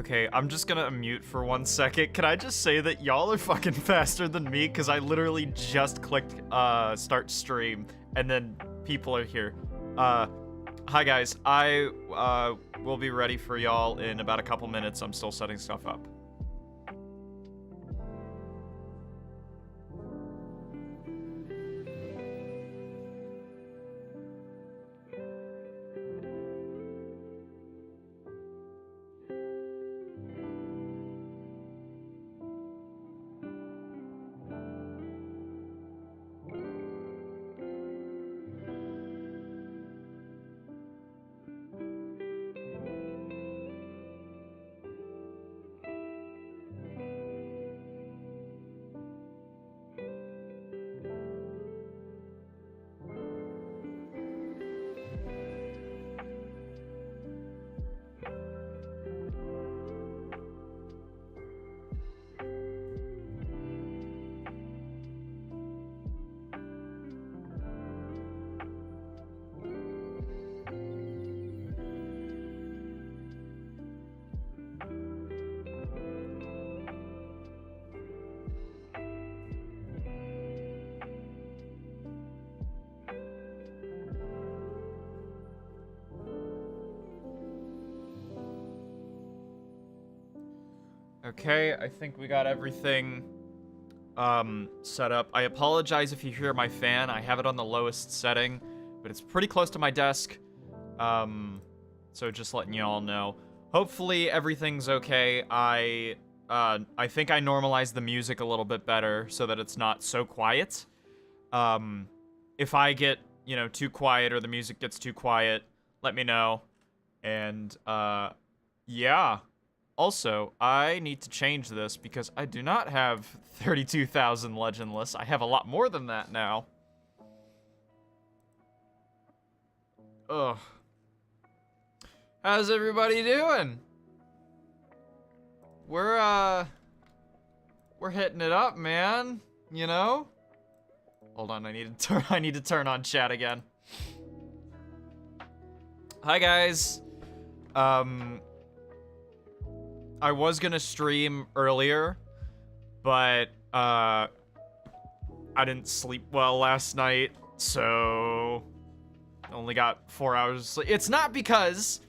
Okay, I'm just gonna mute for 1 second. Can I just say that y'all are fucking faster than me? Because I literally just clicked start stream, and then people are here. Hi guys, I will be ready for y'all in about a couple minutes. I'm still setting stuff up. Okay, I think we got everything set up. I apologize if you hear my fan. I have it on the lowest setting, but it's pretty close to my desk. So just letting you all know. Hopefully everything's okay. I think I normalized the music a little bit better so that it's not so quiet. If I get, you know, too quiet or the music gets too quiet, let me know. And yeah. Also, I need to change this because I do not have 32,000 legendless. I have a lot more than that now. Ugh. How's everybody doing? We're hitting it up, man. You know? Hold on, I need to turn on chat again. Hi guys. I was gonna stream earlier, but I didn't sleep well last night, so only got 4 hours of sleep. It's not because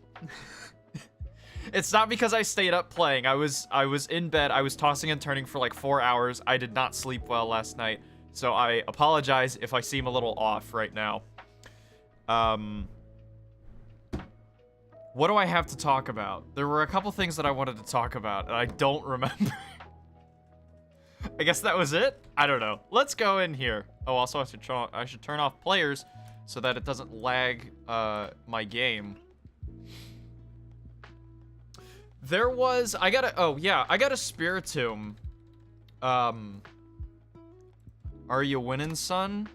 it's not because I stayed up playing. I was in bed. I was tossing and turning for like 4 hours. I did not sleep well last night, so I apologize if I seem a little off right now. What do I have to talk about? There were a couple things that I wanted to talk about, and I don't remember. I guess that was it? I don't know. Let's go in here. Oh, also I should turn off players so that it doesn't lag my game. There was, I got a Spiritomb. Are you winning, son?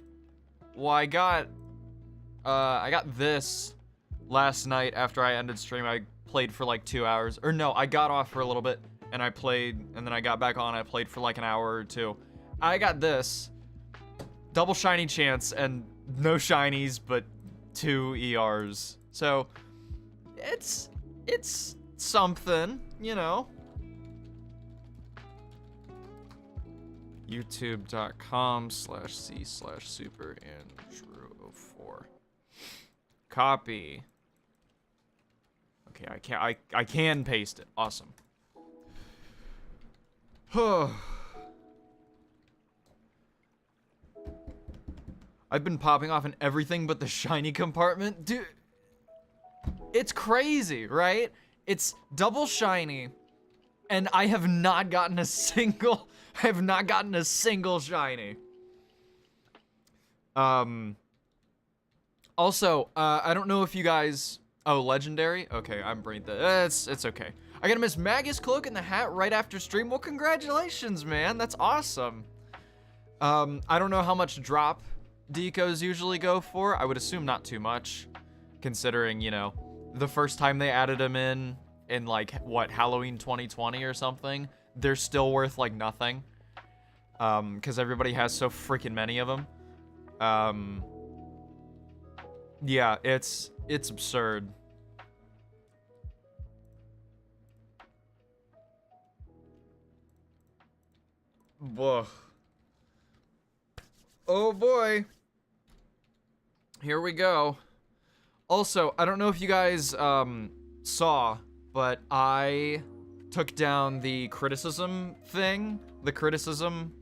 Well, I got this last night after I ended stream. I played for like 2 hours. Or no, I got off for a little bit and I played, and then I got back on. I played for like an hour or two. I got this. Double shiny chance and no shinies, but 2 ERs. So, it's something, you know. youtube.com/c/superandrew04. Copy. Okay, I can paste it. Awesome. I've been popping off in everything but the shiny compartment. Dude, it's crazy, right? It's double shiny, and I have not gotten a single shiny. Also, I don't know if you guys... Oh, legendary? Okay, I'm brain dead. It's okay. I got a Miss Magus cloak in the hat right after stream. Well, congratulations, man. That's awesome. I don't know how much drop decos usually go for. I would assume not too much, considering, you know, the first time they added them in like, what, Halloween 2020 or something, they're still worth, like, nothing. Because everybody has so freaking many of them. Yeah, it's absurd. Whoa. Oh boy. Here we go. Also, I don't know if you guys saw, but I took down the criticism thing, the criticism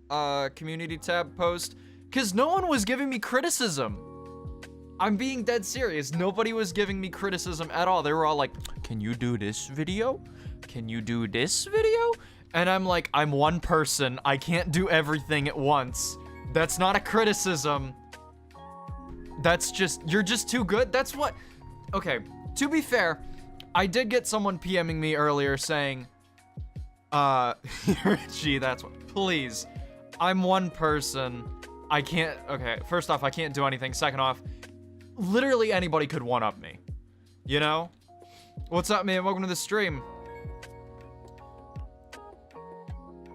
community tab post, because no one was giving me criticism. I'm being dead serious. Nobody was giving me criticism at all. They were all like, can you do this video? Can you do this video? And I'm like, I'm one person. I can't do everything at once. That's not a criticism. That's just, you're just too good. That's what, okay, to be fair, I did get someone PMing me earlier saying, gee, that's what, please, I'm one person. I can't, okay, first off, I can't do anything. Second off, literally anybody could one-up me, you know? What's up, man? Welcome to the stream.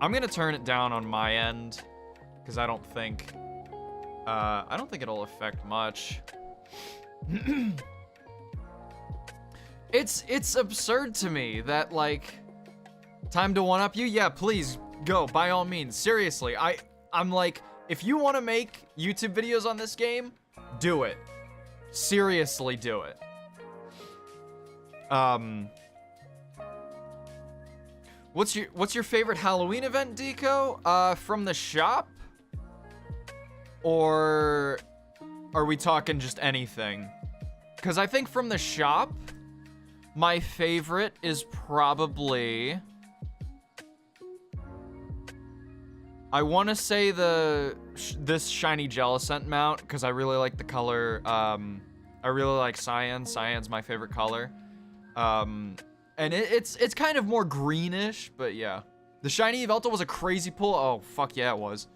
I'm gonna turn it down on my end, because I don't think it'll affect much. It's absurd to me that, like, time to one-up you? Yeah, please, go, by all means. Seriously, I'm like, if you want to make YouTube videos on this game, do it. Seriously, do it. What's your favorite Halloween event, Deco? From the shop? Or are we talking just anything? Because I think from the shop, my favorite is probably, I want to say this shiny Jellicent mount, because I really like the color. I really like cyan. Cyan's my favorite color. And it's kind of more greenish, but yeah. The shiny Yveltal was a crazy pull. Oh, fuck yeah, it was.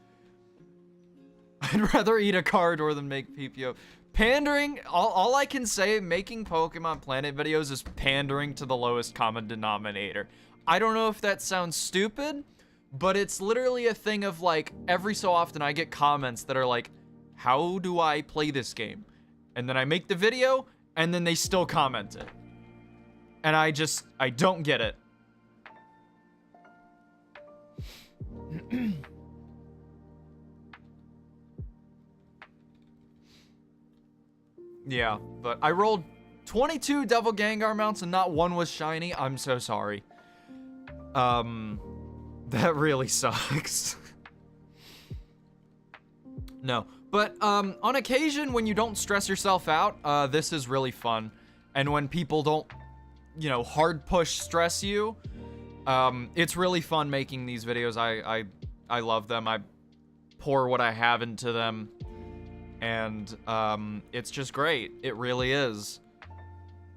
I'd rather eat a Cardor than make PPO. Pandering, all I can say, making Pokemon Planet videos is pandering to the lowest common denominator. I don't know if that sounds stupid, but it's literally a thing of, like, every so often I get comments that are like, how do I play this game? And then I make the video, and then they still comment it. And I don't get it. Yeah, but I rolled 22 Devil Gengar mounts and not one was shiny. I'm so sorry. That really sucks. No, but on occasion when you don't stress yourself out, this is really fun. And when people don't, you know, hard push stress you, it's really fun making these videos. I love them. I pour what I have into them. And it's just great. It really is.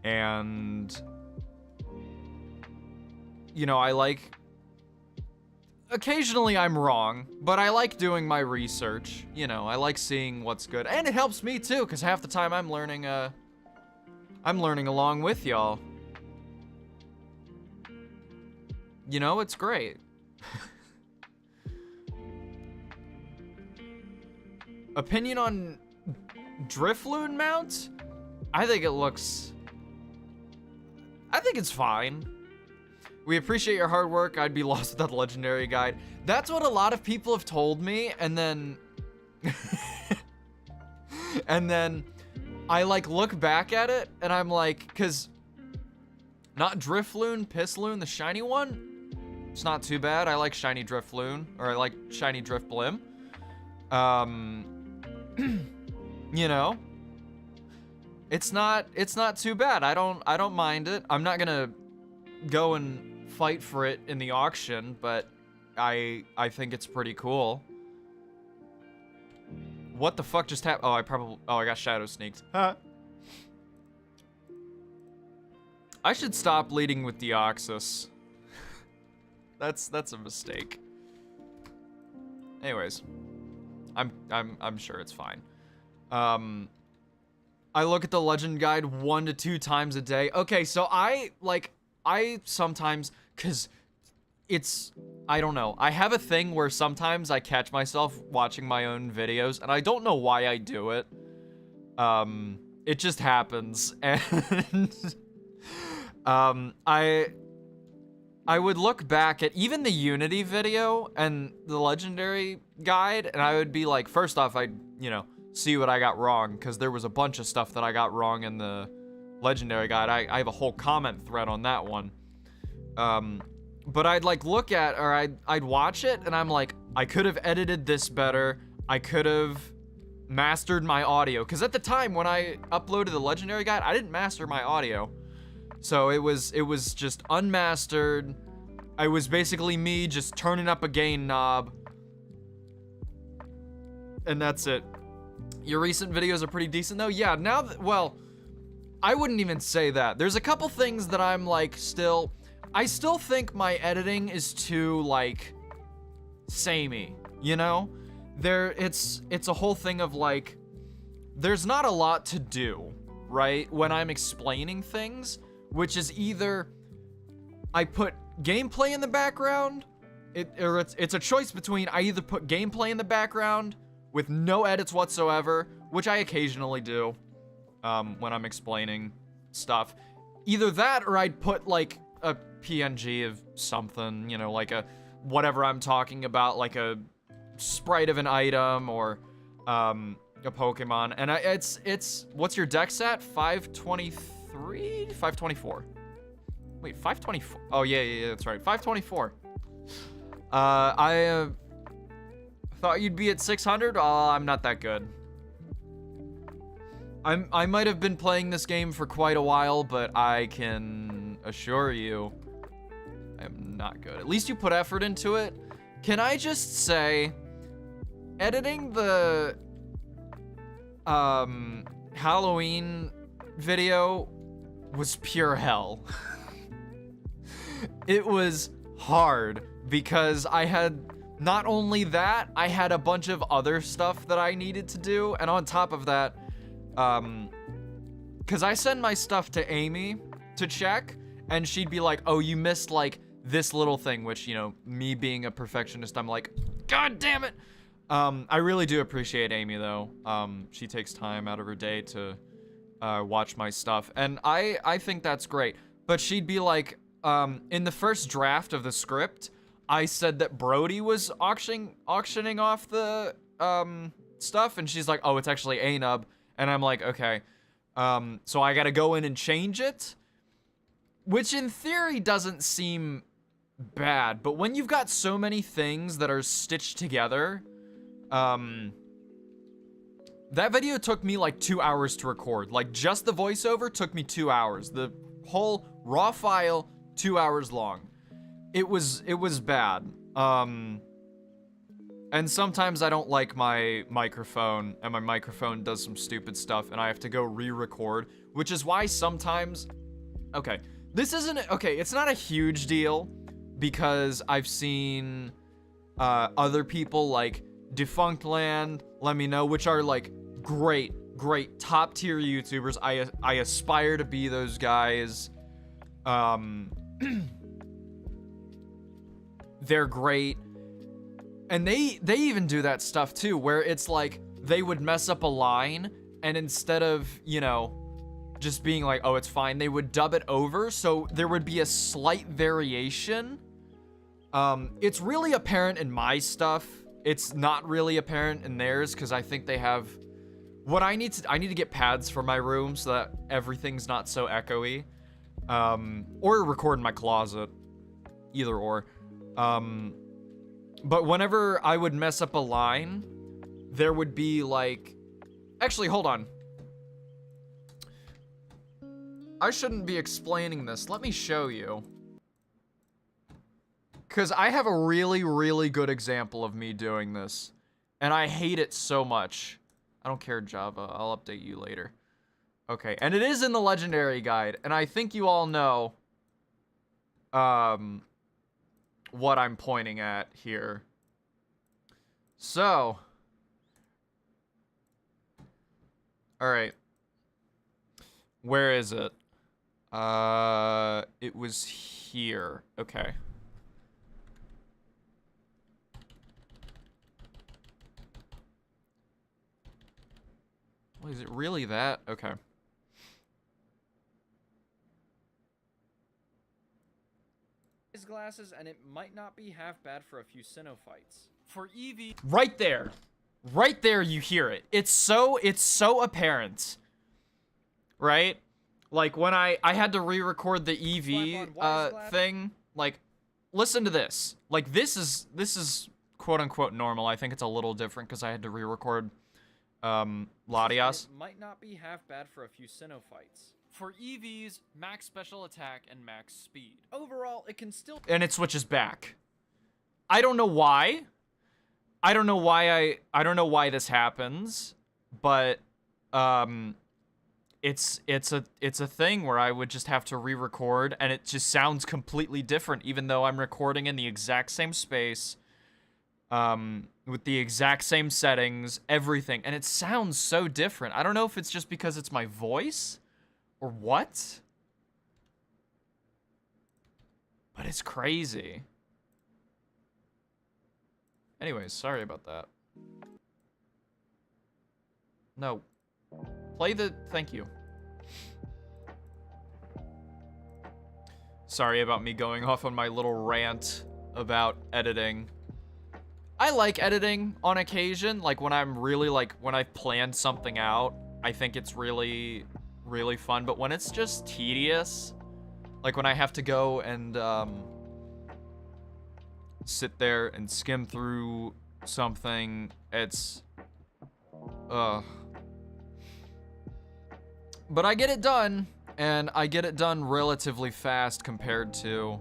And you know, I like, occasionally I'm wrong, but I like doing my research. You know, I like seeing what's good. And it helps me too, because half the time I'm learning along with y'all. You know, it's great. Opinion on Drifloon mount? I think it's fine. We appreciate your hard work. I'd be lost without the legendary guide. That's what a lot of people have told me, and then and then I like look back at it and I'm like, cause not Drifloon, Pissloon, the shiny one, it's not too bad. I like shiny Drifloon, or I like shiny Drifblim. You know, it's not too bad. I don't mind it. I'm not gonna go and fight for it in the auction, but I think it's pretty cool. What the fuck just happened? Oh, I got shadow sneaked. Huh. I should stop leading with Deoxys. That's a mistake. Anyways, I'm sure it's fine. I look at the legend guide 1 to 2 times a day. Okay, so I sometimes, cause I don't know. I have a thing where sometimes I catch myself watching my own videos and I don't know why I do it. It just happens. And I would look back at even the Unity video and the Legendary guide, and I would be like, first off, I'd, you know, see what I got wrong, because there was a bunch of stuff that I got wrong in the Legendary guide. I have a whole comment thread on that one. But I'd like look at, or I'd watch it, and I'm like, I could have edited this better. I could have mastered my audio, because at the time when I uploaded the Legendary guide, I didn't master my audio. So it was just unmastered. I was basically me just turning up a gain knob. And that's it. Your recent videos are pretty decent though? Yeah, now that, well, I wouldn't even say that. There's a couple things that I'm like I still think my editing is too like samey, you know? It's a whole thing of like, there's not a lot to do, right? When I'm explaining things. Which is either I put gameplay in the background, it's a choice between I either put gameplay in the background with no edits whatsoever, which I occasionally do when I'm explaining stuff. Either that or I'd put like a PNG of something, you know, like a whatever I'm talking about, like a sprite of an item or a Pokemon. And it's what's your dex at? 523? 524. Wait, 524. Oh yeah, that's right. 524. I thought you'd be at 600. I'm not that good. I might have been playing this game for quite a while, but I can assure you, I'm not good. At least you put effort into it. Can I just say, editing the Halloween video was pure hell. It was hard because I had not only that, I had a bunch of other stuff that I needed to do, and on top of that, because I send my stuff to Amy to check, and she'd be like, oh, you missed like this little thing, which, you know, me being a perfectionist, I'm like, God damn it. I really do appreciate Amy though. She takes time out of her day to watch my stuff, and I think that's great. But she'd be like, in the first draft of the script, I said that Brody was auctioning off the stuff, and she's like, oh, it's actually Anub, and I'm like, okay. So I gotta go in and change it, which in theory doesn't seem bad, but when you've got so many things that are stitched together, that video took me like 2 hours to record. Like, just the voiceover took me 2 hours. The whole raw file, 2 hours long. It was bad. And sometimes I don't like my microphone, and my microphone does some stupid stuff, and I have to go re-record, which is why sometimes... Okay, this isn't... Okay, it's not a huge deal, because I've seen other people like Defunct Land, Let Me Know, which are like great top tier YouTubers. I aspire to be those guys. They're great, and they even do that stuff too, where it's like they would mess up a line, and instead of, you know, just being like, oh, it's fine, they would dub it over, so there would be a slight variation. It's really apparent in my stuff. It's not really apparent in theirs, because I think they have what I need to get pads for my room so that everything's not so echoey. Or record in my closet. Either or. But whenever I would mess up a line, there would be like... Actually, hold on. I shouldn't be explaining this. Let me show you. Because I have a really good example of me doing this. And I hate it so much. I don't care, Java. I'll update you later. Okay, and it is in the Legendary Guide. And I think you all know what I'm pointing at here. So. Alright. Where is it? It was here. Okay. Well, is it really that? Okay. wise glasses, and it might not be half bad for a few Sinnoh fights. For Eevee, right there, you hear it. It's so apparent, right? Like when I had to re-record the Eevee thing. Like, listen to this. Like this is quote unquote normal. I think it's a little different because I had to re-record Latias. It might not be half bad for a few Sinnoh fights. For Eevee's max special attack and max speed. Overall, it can still... And it switches back. I don't know why. I don't know why this happens, but it's a thing where I would just have to re-record and it just sounds completely different even though I'm recording in the exact same space with the exact same settings, everything, and it sounds so different. I don't know if it's just because it's my voice or what? But it's crazy. Anyways, sorry about that. No. Play the... Thank you. Sorry about me going off on my little rant about editing. I like editing on occasion. Like, when I'm really, like, when I've planned something out, I think it's really... really fun, but when it's just tedious, like when I have to go and sit there and skim through something, it's but I get it done, and I get it done relatively fast compared to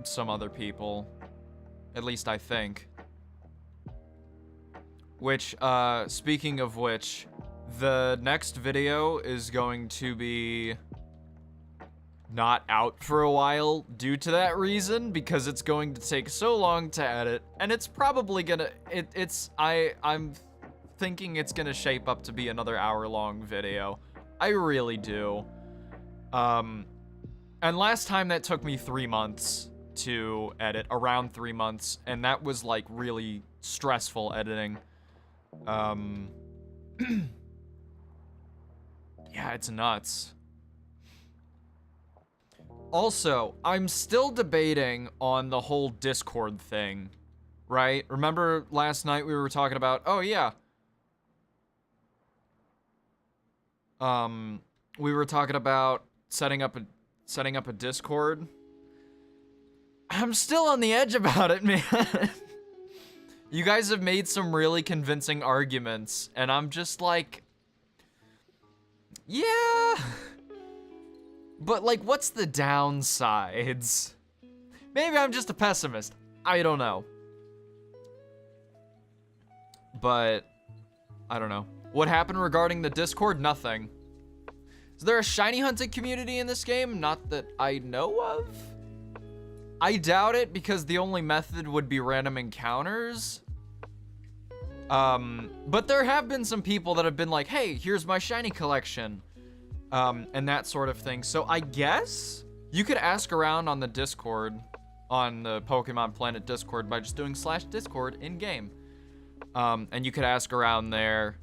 some other people, at least I think. Which, speaking of which, the next video is going to be not out for a while due to that reason, because it's going to take so long to edit, and it's probably gonna, I'm thinking it's gonna shape up to be another hour-long video. I really do. And last time that took me 3 months to edit, around 3 months, and that was, like, really stressful editing. Yeah, it's nuts. Also, I'm still debating on the whole Discord thing, right? Remember last night we were talking about, oh yeah. We were talking about setting up a Discord. I'm still on the edge about it, man. You guys have made some really convincing arguments, and I'm just like, yeah. But, like, what's the downsides? Maybe I'm just a pessimist. I don't know. But, I don't know. What happened regarding the Discord? Nothing. Is there a shiny hunting community in this game? Not that I know of. I doubt it, because the only method would be random encounters. But there have been some people that have been like, hey, here's my shiny collection. And that sort of thing. So I guess you could ask around on the Discord, on the Pokemon Planet Discord, by just doing /Discord in-game. And you could ask around there.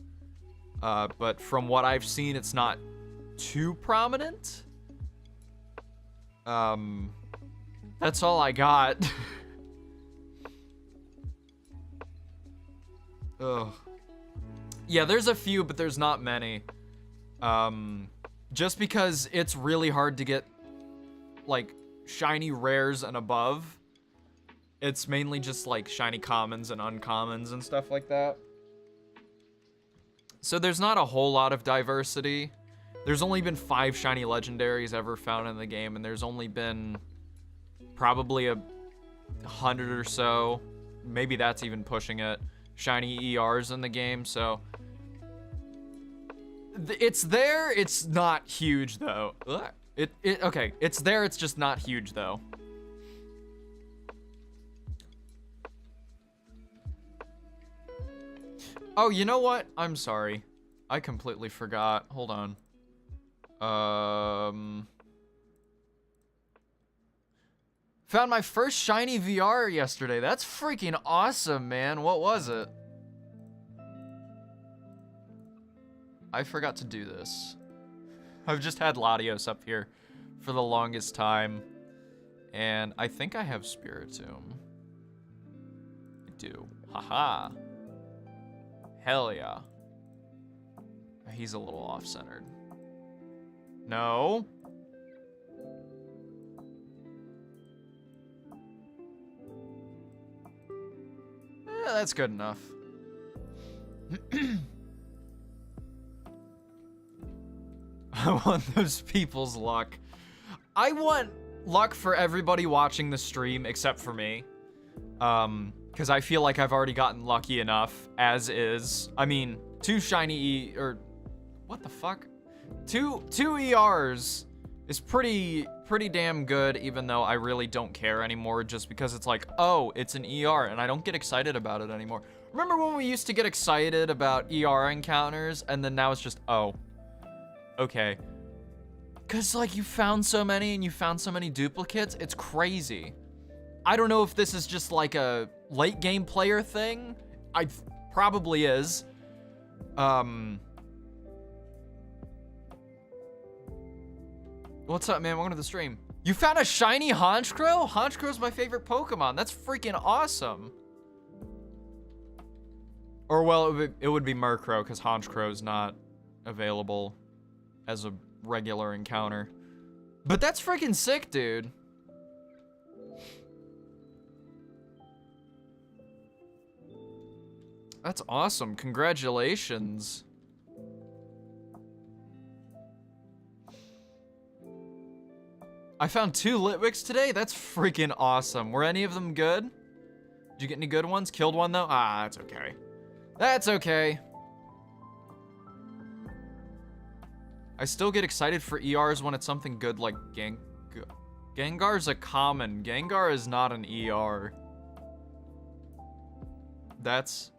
But from what I've seen, it's not too prominent. That's all I got. Ugh. Yeah, there's a few, but there's not many. Just because it's really hard to get, like, shiny rares and above. It's mainly just, like, shiny commons and uncommons and stuff like that. So there's not a whole lot of diversity. There's only been 5 shiny legendaries ever found in the game, and there's only been probably 100 or so, maybe that's even pushing it, shiny ERs in the game, so it's there, it's not huge though. Okay, it's there, it's just not huge though. Oh, you know what? I'm sorry. I completely forgot. Hold on. Found my first shiny VR yesterday. That's freaking awesome, man. What was it? I forgot to do this. I've just had Latios up here for the longest time. And I think I have Spiritomb. I do. Haha. Hell yeah. He's a little off-centered. No. That's good enough. I want those people's luck. I want luck for everybody watching the stream except for me. Because I feel like I've already gotten lucky enough as is. I mean, 2 shiny what the fuck? Two ERs is pretty damn good, even though I really don't care anymore, just because it's like, oh, it's an ER, and I don't get excited about it anymore. Remember when we used to get excited about ER encounters, and then now it's just, oh, okay. Because, like, you found so many, and you found so many duplicates, it's crazy. I don't know if this is just, like, a late game player thing. Probably is. What's up, man? Welcome to the stream. You found a shiny Honchkrow? Honchkrow's my favorite Pokemon. That's freaking awesome. Or, well, it would be Murkrow, because Honchkrow's not available as a regular encounter. But that's freaking sick, dude. That's awesome. Congratulations. I found 2 Litwicks today? That's freaking awesome. Were any of them good? Did you get any good ones? Killed one, though? Ah, that's okay. That's okay. I still get excited for ERs when it's something good like Gengar's a common. Gengar is not an ER.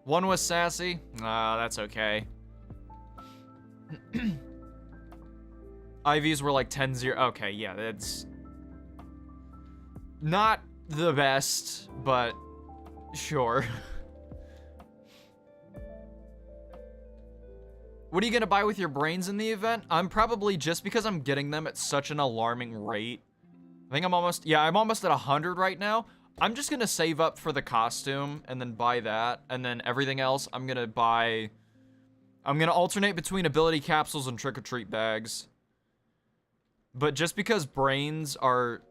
One was sassy. Ah, that's okay. IVs were like 10-0. Okay, yeah, that's not the best, but sure. What are you gonna buy with your brains in the event? I'm probably, just because I'm getting them at such an alarming rate. I think I'm almost at 100 right now. I'm just gonna save up for the costume and then buy that, and then everything else I'm gonna alternate between ability capsules and trick-or-treat bags. But just because brains are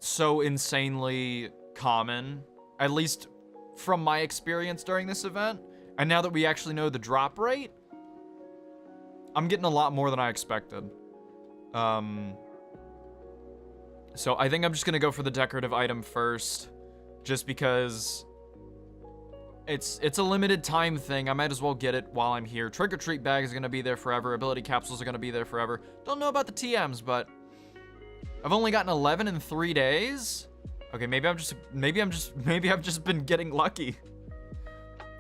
so insanely common, at least from my experience during this event, and now that we actually know the drop rate, I'm getting a lot more than I expected. So I think I'm just gonna go for the decorative item first, just because it's a limited time thing. I might as well get it while I'm here. Trick-or-treat bag is gonna be there forever. Ability capsules are gonna be there forever. Don't know about the TMs, but I've only gotten 11 in 3 days. Okay, maybe I've just been getting lucky.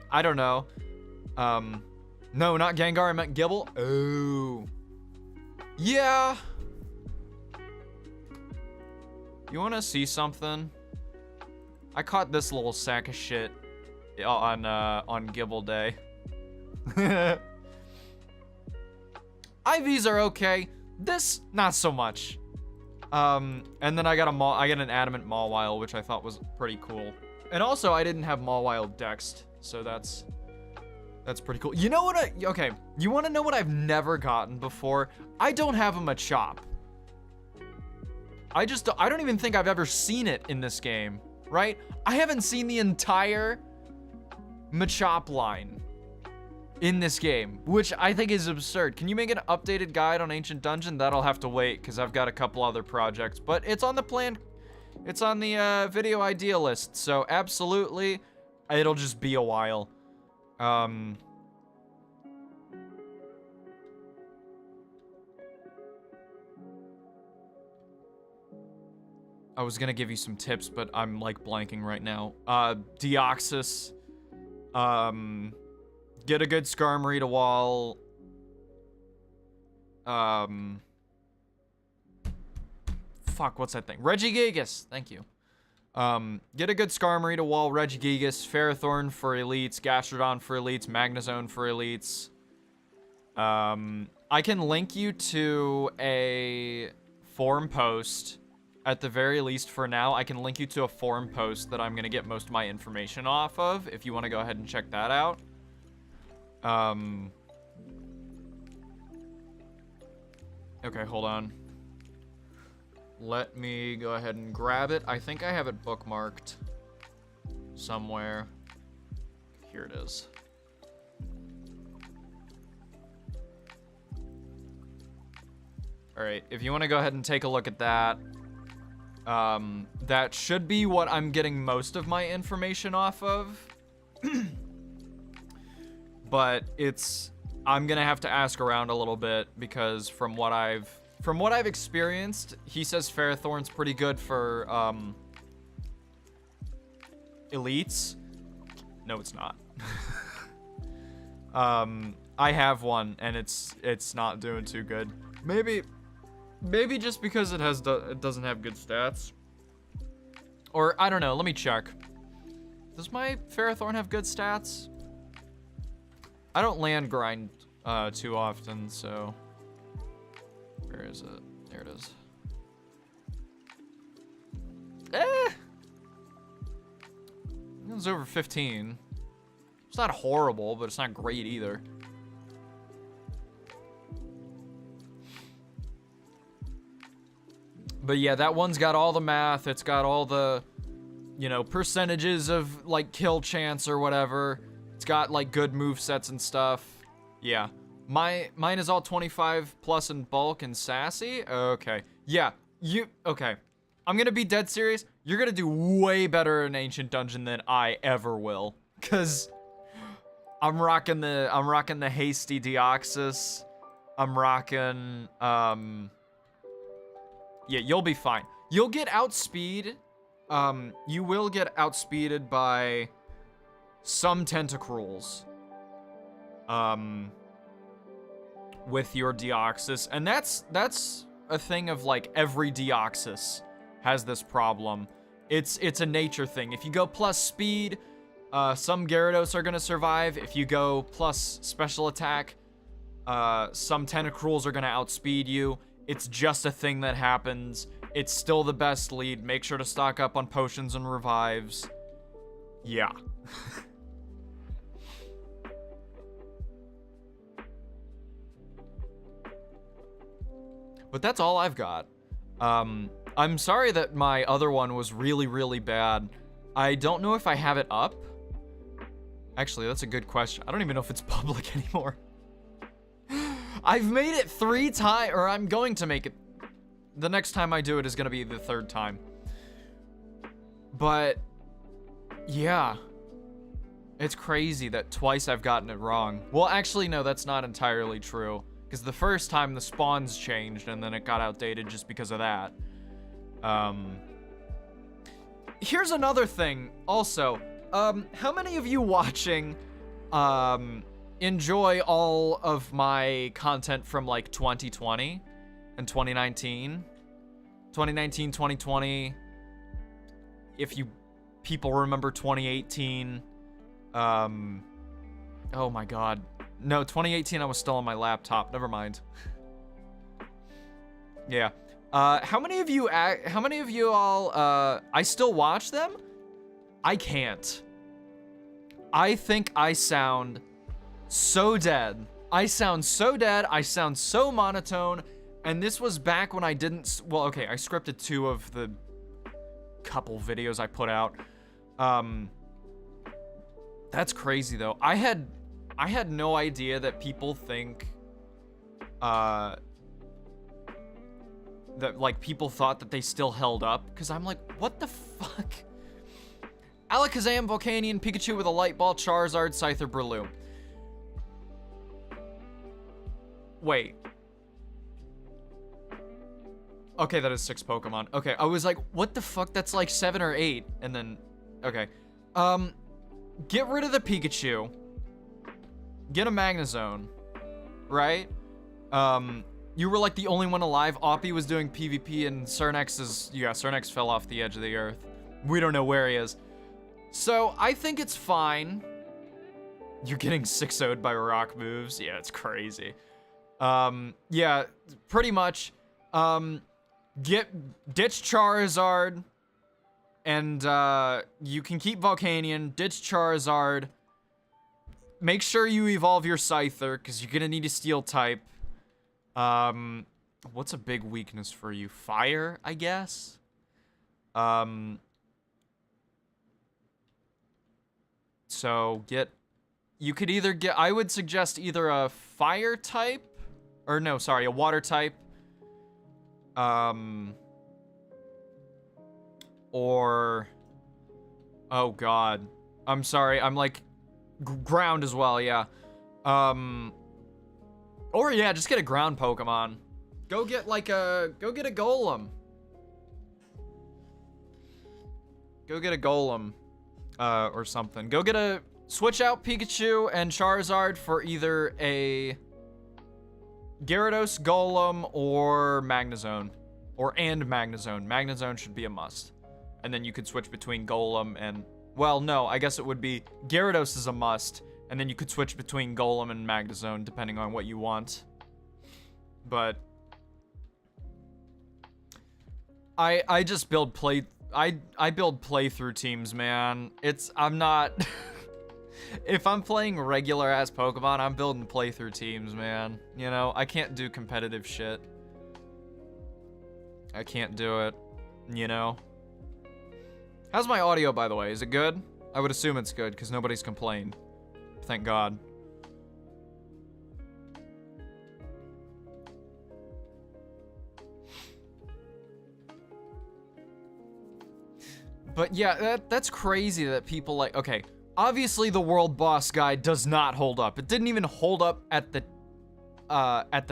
I don't know. No, not Gengar, I meant Gibble. Oh. Yeah. You wanna see something? I caught this little sack of shit on Gibble Day. IVs are okay. This, not so much. And then I got an adamant Mawile, which I thought was pretty cool. And also, I didn't have Mawile dexed, so that's pretty cool. You know what okay, you wanna know what I've never gotten before? I don't have a Machop. I don't even think I've ever seen it in this game, right? I haven't seen the entire Machop line in this game, which I think is absurd. Can you make an updated guide on Ancient Dungeon? That'll have to wait, because I've got a couple other projects, but it's on the plan. It's on the video idea list, so absolutely, it'll just be a while. I was gonna give you some tips, but I'm like blanking right now. Deoxys. Get a good Skarmory wall. Fuck, what's that thing? Regigigas, thank you. Get a good Skarmory wall, Regigigas, Ferrothorn for elites, Gastrodon for elites, Magnezone for elites. I can link you to a forum post. At the very least for now, I can link you to a forum post that I'm gonna get most of my information off of, if you want to go ahead and check that out. Okay, hold on. Let me go ahead and grab it. I think I have it bookmarked somewhere. Here it is. All right, if you want to go ahead and take a look at that, that should be what I'm getting most of my information off of. But I'm gonna have to ask around a little bit, because from what I've experienced, he says Ferrothorn's pretty good for elites. No, it's not. I have one and it's not doing too good. Maybe just because it doesn't have good stats. Or I don't know, let me check. Does my Ferrothorn have good stats? I don't land grind too often, so where is it? There it is. It was over 15. It's not horrible, but it's not great either. But yeah, that one's got all the math. It's got all the, you know, percentages of like kill chance or whatever. It's got like good move sets and stuff. Yeah. Mine is all 25 plus in bulk and sassy. Okay. Yeah. Okay. I'm gonna be dead serious. You're gonna do way better in Ancient Dungeon than I ever will. Cause I'm rocking the hasty Deoxys. I'm rocking yeah, you'll be fine. You'll get outspeed. You will get outspeeded by some Tentacruels. With your Deoxys. And that's a thing of like every Deoxys has this problem. It's a nature thing. If you go plus speed, some Gyarados are gonna survive. If you go plus special attack, some Tentacruels are gonna outspeed you. It's just a thing that happens. It's still the best lead. Make sure to stock up on potions and revives. Yeah. But that's all I've got. I'm sorry that my other one was really, really bad. I don't know if I have it up. Actually, that's a good question. I don't even know if it's public anymore. I've made it 3 times, or I'm going to make it. The next time I do it is going to be the 3rd time. But, yeah. It's crazy that twice I've gotten it wrong. Well, actually, no, that's not entirely true. Because the first time the spawns changed, and then it got outdated just because of that. Here's another thing, also. How many of you watching, enjoy all of my content from like 2020 and 2019, 2020, if you people remember 2018, oh my god, no, 2018 I was still on my laptop, never mind. Yeah, how many of you all, I still watch them? I can't. I think I sound so dead. I sound so dead. I sound so monotone. And this was back when I didn't... Well, okay, I scripted 2 of the couple videos I put out. That's crazy, though. I had no idea that people think... that, like, people thought that they still held up. Because I'm like, what the fuck? Alakazam, Volcanion, Pikachu with a Light Ball, Charizard, Scyther, Breloom. Wait. Okay, that is 6 Pokemon. Okay, I was like, what the fuck? That's like 7 or 8. And then, okay. Get rid of the Pikachu. Get a Magnezone. Right? You were like the only one alive. Oppie was doing PvP and Cernex fell off the edge of the earth. We don't know where he is. So, I think it's fine You're getting 6-0'd by rock moves. Yeah, it's crazy. Yeah, pretty much. Ditch Charizard, and you can keep Volcanion. Ditch Charizard. Make sure you evolve your Scyther, because you're gonna need a Steel type. What's a big weakness for you? Fire, I guess? So you could either get, I would suggest either a fire type, or no, sorry, a water type. Or, oh god, I'm sorry, I'm like, ground as well, yeah. Or yeah, just get a ground Pokemon. Go get like go get a Golem. Go get a Golem, or something. Switch out Pikachu and Charizard for either a Gyarados, Golem, or Magnezone. And Magnezone. Magnezone should be a must. And then you could switch between Golem and, well, no, I guess it would be Gyarados is a must, and then you could switch between Golem and Magnezone depending on what you want. But I just build I build playthrough teams, man. I'm not if I'm playing regular ass Pokemon, I'm building playthrough teams, man. You know, I can't do competitive shit. I can't do it, you know. How's my audio, by the way? Is it good? I would assume it's good, because nobody's complained. Thank God. But yeah, that's crazy that people like, okay, obviously the world boss guide does not hold up. It didn't even hold up at the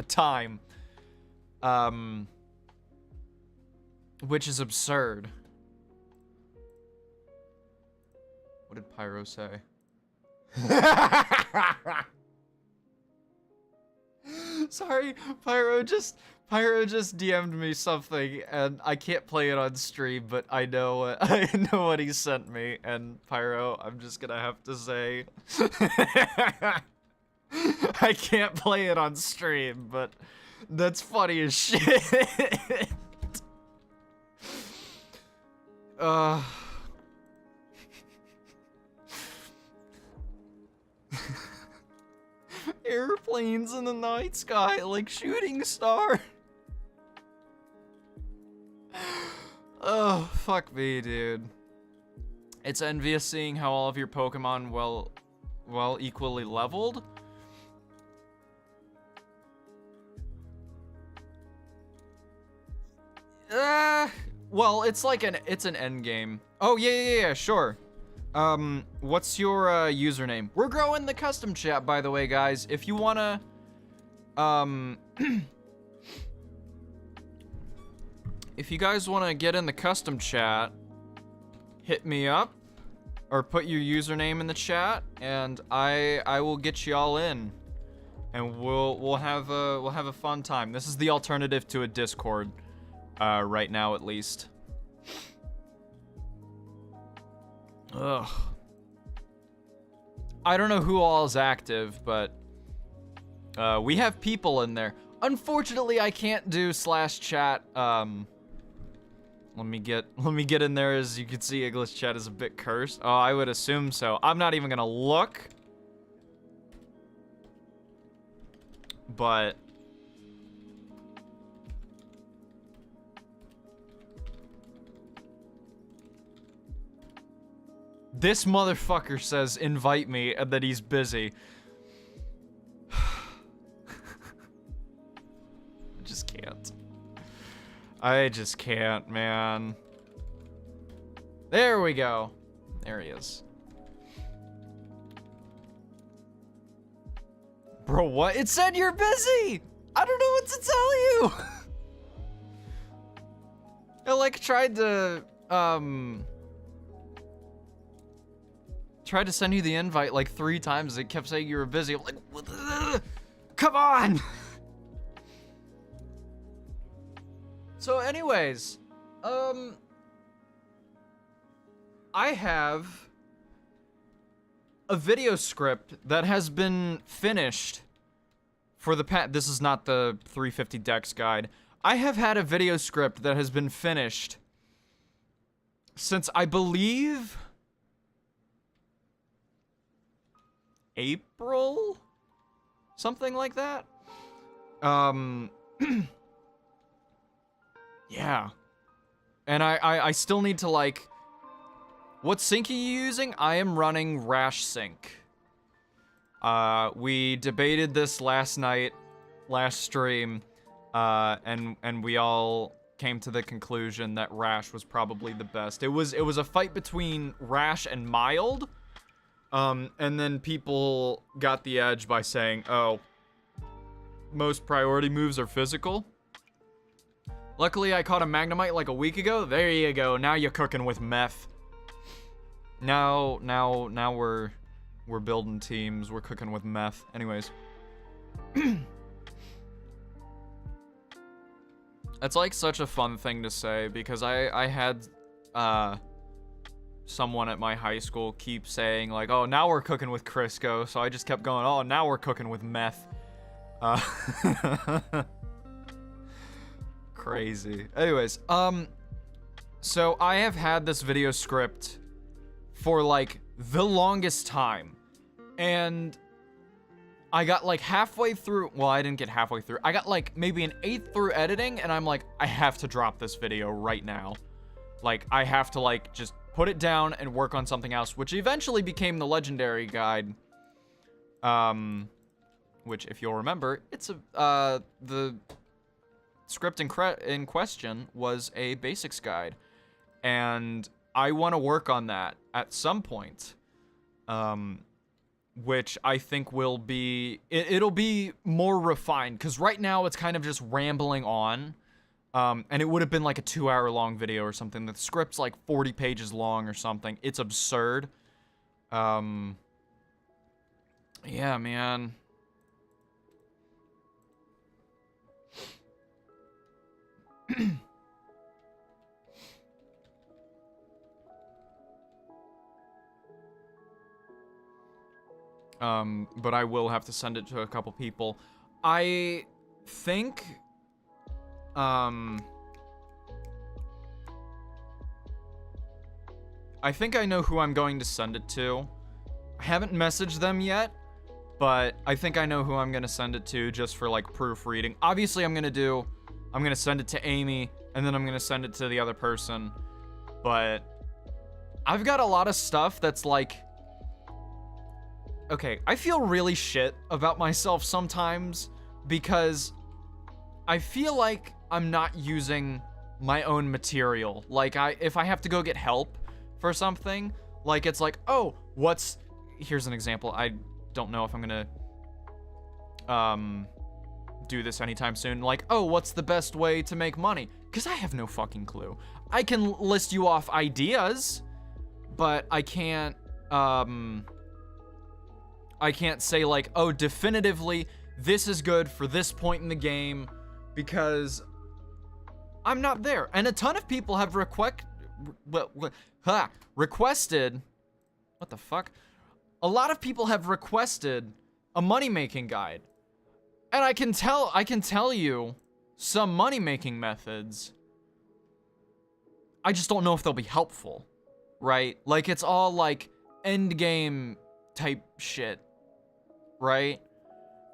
time. Which is absurd. What did Pyro say? Sorry, Pyro just DM'd me something, and I can't play it on stream, but I know what he sent me, and Pyro, I'm just gonna have to say, I can't play it on stream, but that's funny as shit. Airplanes in the night sky like shooting star. Oh, fuck me, dude. It's envious seeing how all of your Pokemon well equally leveled. Well, it's like it's an end game. Oh, yeah, sure. What's your username? We're growing the custom chat, by the way, guys. If you wanna if you guys wanna get in the custom chat, hit me up or put your username in the chat, and I will get you all in, and we'll have a fun time. This is the alternative to a Discord, right now at least. Ugh. I don't know who all is active, but we have people in there. Unfortunately, I can't do /chat. Let me get in there. As you can see, English chat is a bit cursed. Oh, I would assume so. I'm not even gonna look. But this motherfucker says invite me and that he's busy. I just can't, man. There we go. There he is. Bro, what? It said you're busy! I don't know what to tell you! I like tried to send you the invite like 3 times. It kept saying you were busy. I'm like, come on! So anyways, I have a video script that has been finished for the this is not the 350 Dex guide. I have had a video script that has been finished since, I believe, April? Something like that? Yeah. And I still need to, like... What sync are you using? I am running Rash Sync. We debated this last night, last stream, and we all came to the conclusion that Rash was probably the best. It was a fight between Rash and Mild, and then people got the edge by saying, oh, most priority moves are physical. Luckily, I caught a Magnemite like a week ago. There you go. Now you're cooking with meth. Now we're building teams. We're cooking with meth. Anyways. It's like such a fun thing to say because I had someone at my high school keep saying like, oh, now we're cooking with Crisco. So I just kept going, oh, now we're cooking with meth. Crazy. Anyways, so I have had this video script for like the longest time, and I got like halfway through. Well, I didn't get halfway through. I got like maybe an eighth through editing, and I'm like, I have to drop this video right now. Like, I have to like just put it down and work on something else, which eventually became the legendary guide. Which, if you'll remember, it's the script in question was a basics guide, and I want to work on that at some point, which I think will be, it'll be more refined, because right now it's kind of just rambling on, and it would have been like a 2-hour long video or something. The script's like 40 pages long or something. It's absurd. Yeah, man. But I will have to send it to a couple people. I think, I know who I'm going to send it to. I haven't messaged them yet, but I think I know who I'm gonna send it to just for like proofreading. Obviously, I'm gonna send it to Amy, and then I'm gonna send it to the other person. But I've got a lot of stuff that's like, okay, I feel really shit about myself sometimes because I feel like I'm not using my own material. Like, if I have to go get help for something, like, it's like, oh, here's an example. I don't know if I'm gonna do this anytime soon. Like, oh, what's the best way to make money? Because I have no fucking clue. I can list you off ideas, but I can't say like, oh, definitively this is good for this point in the game, because I'm not there. And a ton of people have requested, what the fuck? A lot of people have requested a money-making guide. And I can tell you some money-making methods. I just don't know if they'll be helpful, right? Like, it's all like end game type shit, right?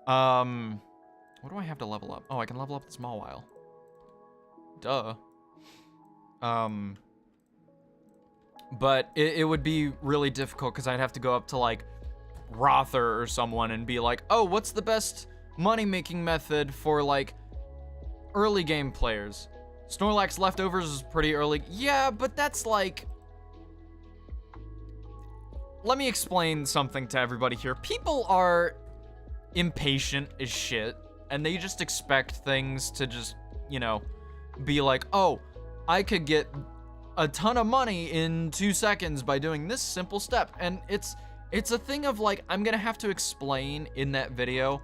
What do I have to level up? Oh, I can level up the small while. Duh. But it would be really difficult because I'd have to go up to like Rother or someone and be like, oh, what's the best money-making method for like early game players? Snorlax Leftovers is pretty early. Yeah, but that's like... Let me explain something to everybody here. People are impatient as shit, and they just expect things to just, you know, be like, oh, I could get a ton of money in 2 seconds by doing this simple step. And it's a thing of like, I'm gonna have to explain in that video.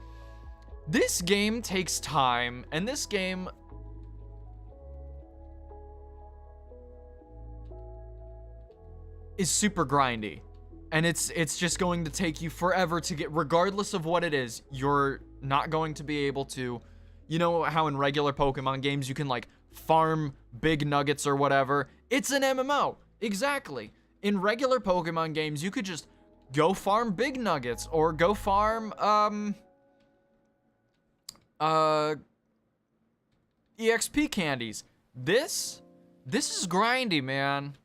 This game takes time, and this game is super grindy. And it's just going to take you forever to get, regardless of what it is, you're not going to be able to, you know how in regular Pokemon games you can like farm big nuggets or whatever? It's an MMO. Exactly. In regular Pokemon games, you could just go farm big nuggets or go farm, EXP candies. This is grindy, man.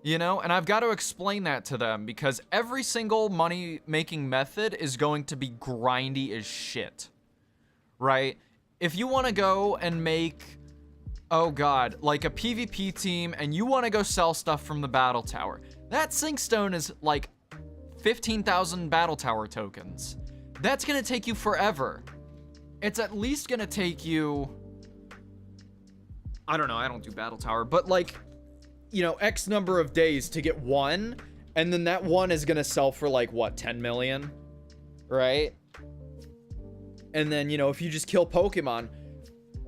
You know, and I've got to explain that to them because every single money-making method is going to be grindy as shit, right? If you want to go and make, oh god, like a PvP team and you want to go sell stuff from the battle tower, that Sinkstone is like 15,000 battle tower tokens. That's going to take you forever. It's at least going to take you, I don't know, I don't do battle tower, but like, you know, X number of days to get one, and then that one is gonna sell for like what, 10 million, right? And then, you know, if you just kill Pokemon,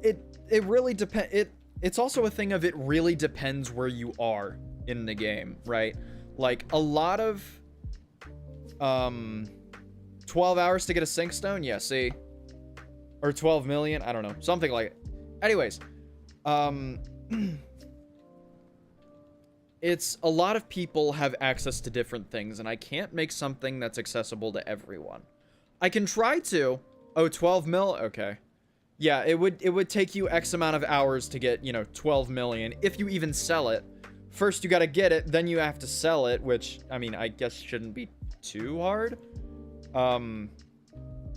it really depends. It's also a thing of, it really depends where you are in the game, right? Like a lot of 12 hours to get a Sinkstone, yeah, see, or 12 million, I don't know, something like it. Anyways, it's a lot of people have access to different things, and I can't make something that's accessible to everyone. I can try to. Oh, 12 mil? Okay. Yeah, it would take you X amount of hours to get, you know, 12 million, if you even sell it. First, you gotta get it, then you have to sell it, which, I mean, I guess shouldn't be too hard.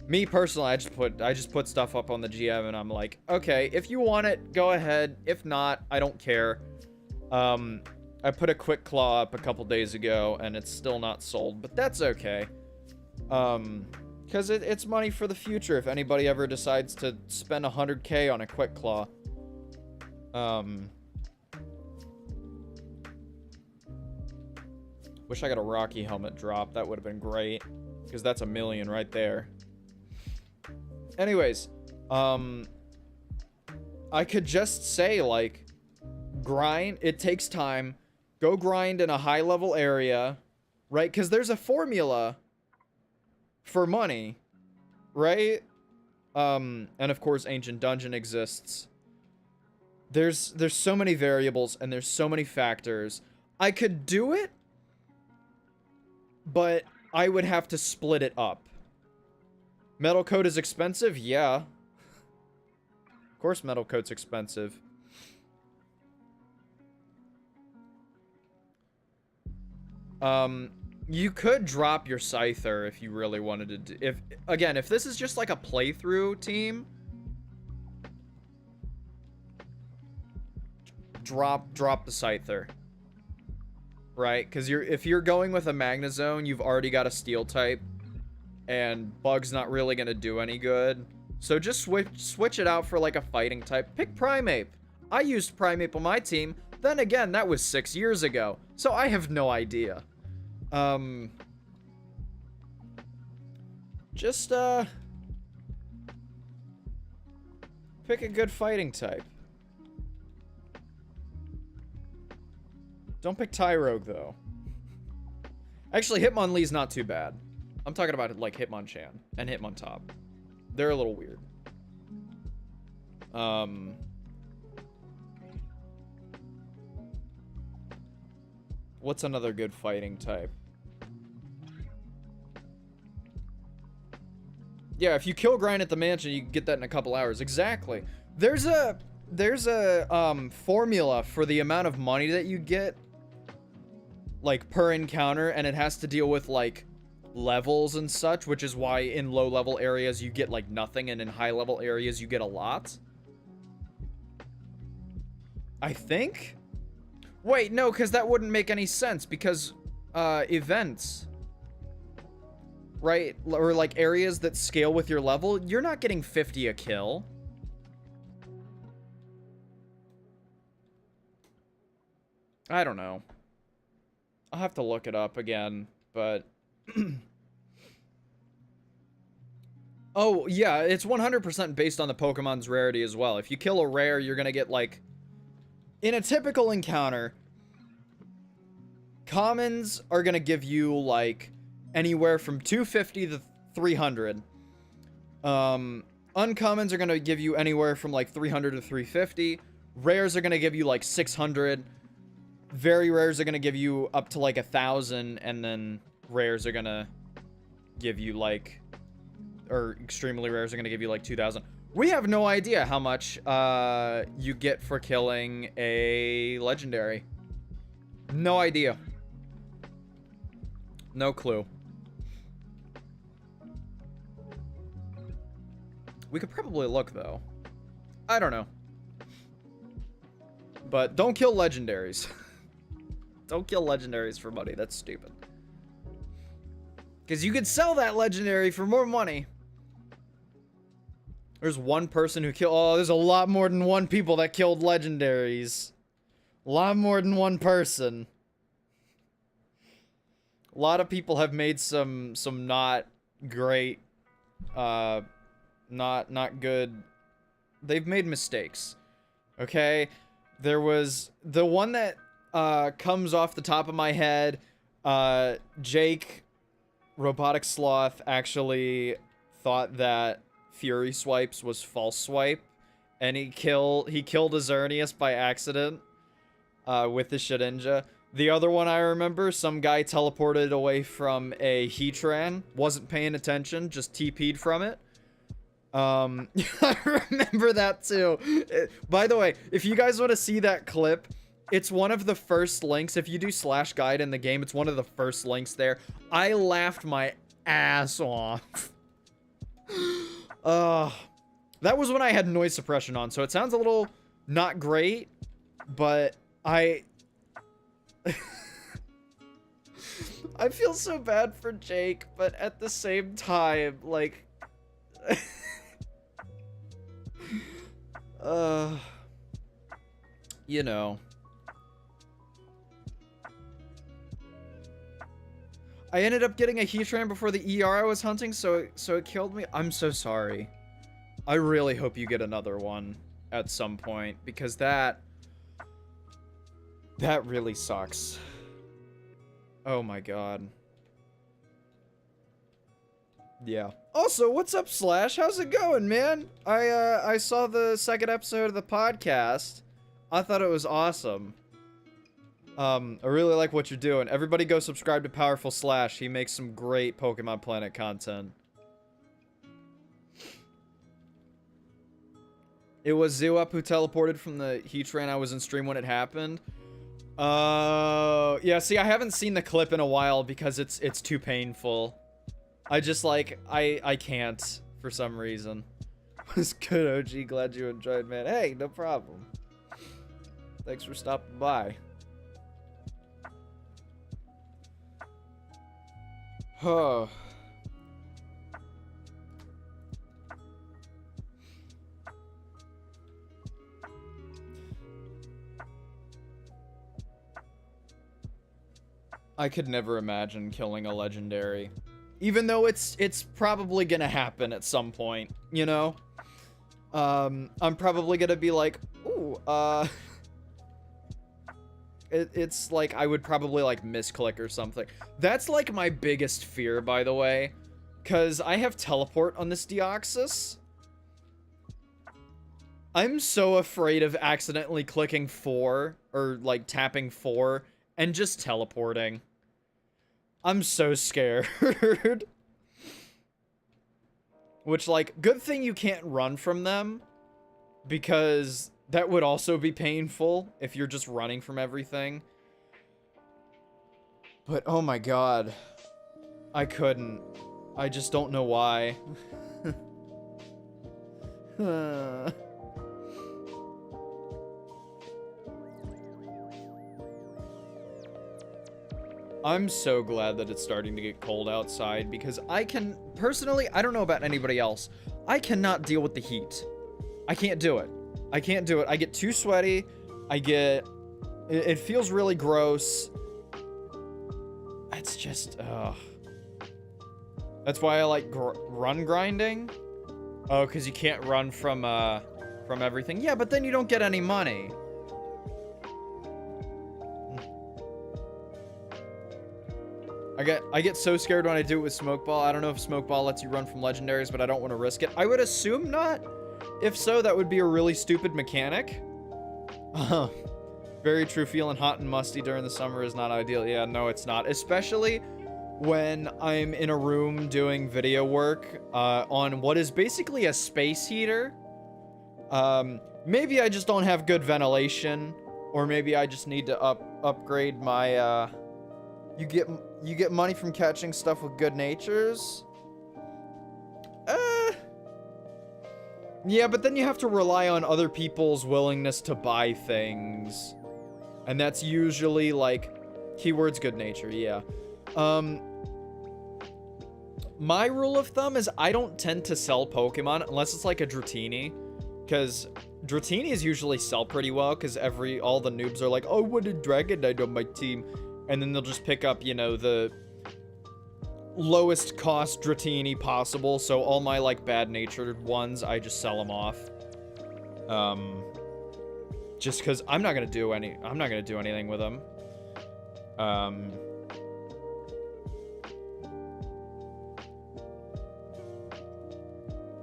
Me personally, I just put stuff up on the GM, and I'm like, okay, if you want it, go ahead. If not, I don't care. I put a Quick Claw up a couple days ago, and it's still not sold, but that's okay. Because it's money for the future if anybody ever decides to spend 100K on a Quick Claw. Wish I got a Rocky helmet drop. That would have been great, because that's $1 million right there. Anyways, I could just say, like, grind. It takes time. Go grind in a high-level area, right? Because there's a formula for money, right? And of course, Ancient Dungeon exists. There's so many variables, and there's so many factors. I could do it, but I would have to split it up. Metal coat is expensive? Yeah. Of course metal coat's expensive. You could drop your Scyther if you really wanted to do, if this is just like a playthrough team, drop the Scyther. Right? Because if you're going with a Magnezone, you've already got a Steel type, and Bug's not really gonna do any good. So just switch it out for like a fighting type. Pick Primeape. I used Primeape on my team. Then again, that was 6 years ago, so I have no idea. Just pick a good fighting type. Don't pick Tyrogue, though. Actually, Hitmonlee's not too bad. I'm talking about, like, Hitmonchan and Hitmontop. They're a little weird. What's another good fighting type? Yeah, if you kill grind at the mansion, you can get that in a couple hours. Exactly. There's a formula for the amount of money that you get, like, per encounter, and it has to deal with, like, levels and such, which is why in low level areas you get like nothing, and in high level areas you get a lot. I think? Wait, no, because that wouldn't make any sense, because events, right, or like areas that scale with your level, you're not getting 50 a kill. I don't know. I'll have to look it up again, but oh, yeah, it's 100% based on the Pokemon's rarity as well. If you kill a rare, you're gonna get, like, in a typical encounter, Commons are gonna give you like anywhere from 250 to 300. Uncommons are gonna give you anywhere from like 300 to 350. Rares are gonna give you like 600. Very rares are gonna give you up to like 1,000, and then rares are gonna give you like, or extremely rares are gonna give you like 2,000. We have no idea how much you get for killing a legendary. No idea. No clue. We could probably look, though. I don't know. But don't kill legendaries. Don't kill legendaries for money. That's stupid. Because you could sell that legendary for more money. There's one person who killed... Oh, there's a lot more than one people that killed legendaries. A lot more than one person. A lot of people have made some not great, not good. They've made mistakes. Okay? There was the one that comes off the top of my head. Jake, Robotic Sloth, actually thought that Fury Swipes was false swipe, and he killed Azernius by accident with the Shedinja. The other one I remember, some guy teleported away from a Heatran, wasn't paying attention, just TP'd from it. I remember that too. By the way, if you guys want to see that clip, it's one of the first links. If you do /guide in the game, it's one of the first links there. I laughed my ass off. That was when I had noise suppression on, so it sounds a little not great, but I feel so bad for Jake, but at the same time, like, you know. I ended up getting a Heatran before the ER I was hunting, so it killed me. I'm so sorry. I really hope you get another one at some point, because that really sucks. Oh my god. Yeah. Also, what's up, Slash? How's it going, man? I saw the second episode of the podcast. I thought it was awesome. I really like what you're doing. Everybody go subscribe to Powerful Slash. He makes some great Pokemon Planet content. It was Zooup who teleported from the Heatran. I was in stream when it happened. Yeah, see, I haven't seen the clip in a while because it's too painful. I just, like, I can't for some reason. It was good, OG. Glad you enjoyed, man. Hey, no problem. Thanks for stopping by. Oh. I could never imagine killing a legendary. Even though it's probably gonna happen at some point, you know? I'm probably gonna be like, ooh, it's like, I would probably, like, misclick or something. That's, like, my biggest fear, by the way. Because I have teleport on this Deoxys. I'm so afraid of accidentally clicking 4, or, like, tapping 4, and just teleporting. I'm so scared. Which, like, good thing you can't run from them. Because that would also be painful if you're just running from everything. But, oh my god. I couldn't. I just don't know why. I'm so glad that it's starting to get cold outside, because I can, personally, I don't know about anybody else, I cannot deal with the heat. I can't do it. I can't do it. I get too sweaty. It feels really gross. It's just, that's why I like run grinding. Oh, because you can't run from everything. Yeah, but then you don't get any money. I get so scared when I do it with Smoke Ball. I don't know if Smoke Ball lets you run from legendaries, but I don't want to risk it. I would assume not. If so, that would be a really stupid mechanic. Very true. Feeling hot and musty during the summer is not ideal. Yeah, no, it's not. Especially when I'm in a room doing video work on what is basically a space heater. Maybe I just don't have good ventilation, or maybe I just need to upgrade my you get money from catching stuff with good natures. Yeah, but then you have to rely on other people's willingness to buy things. And that's usually like keywords good nature, yeah. My rule of thumb is I don't tend to sell Pokemon unless it's like a Dratini, because Dratinis usually sell pretty well because all the noobs are like, oh, what a Dragonite on my team, and then they'll just pick up, you know, the lowest cost Dratini possible. So all my like bad-natured ones, I just sell them off. Just because I'm not gonna do anything with them.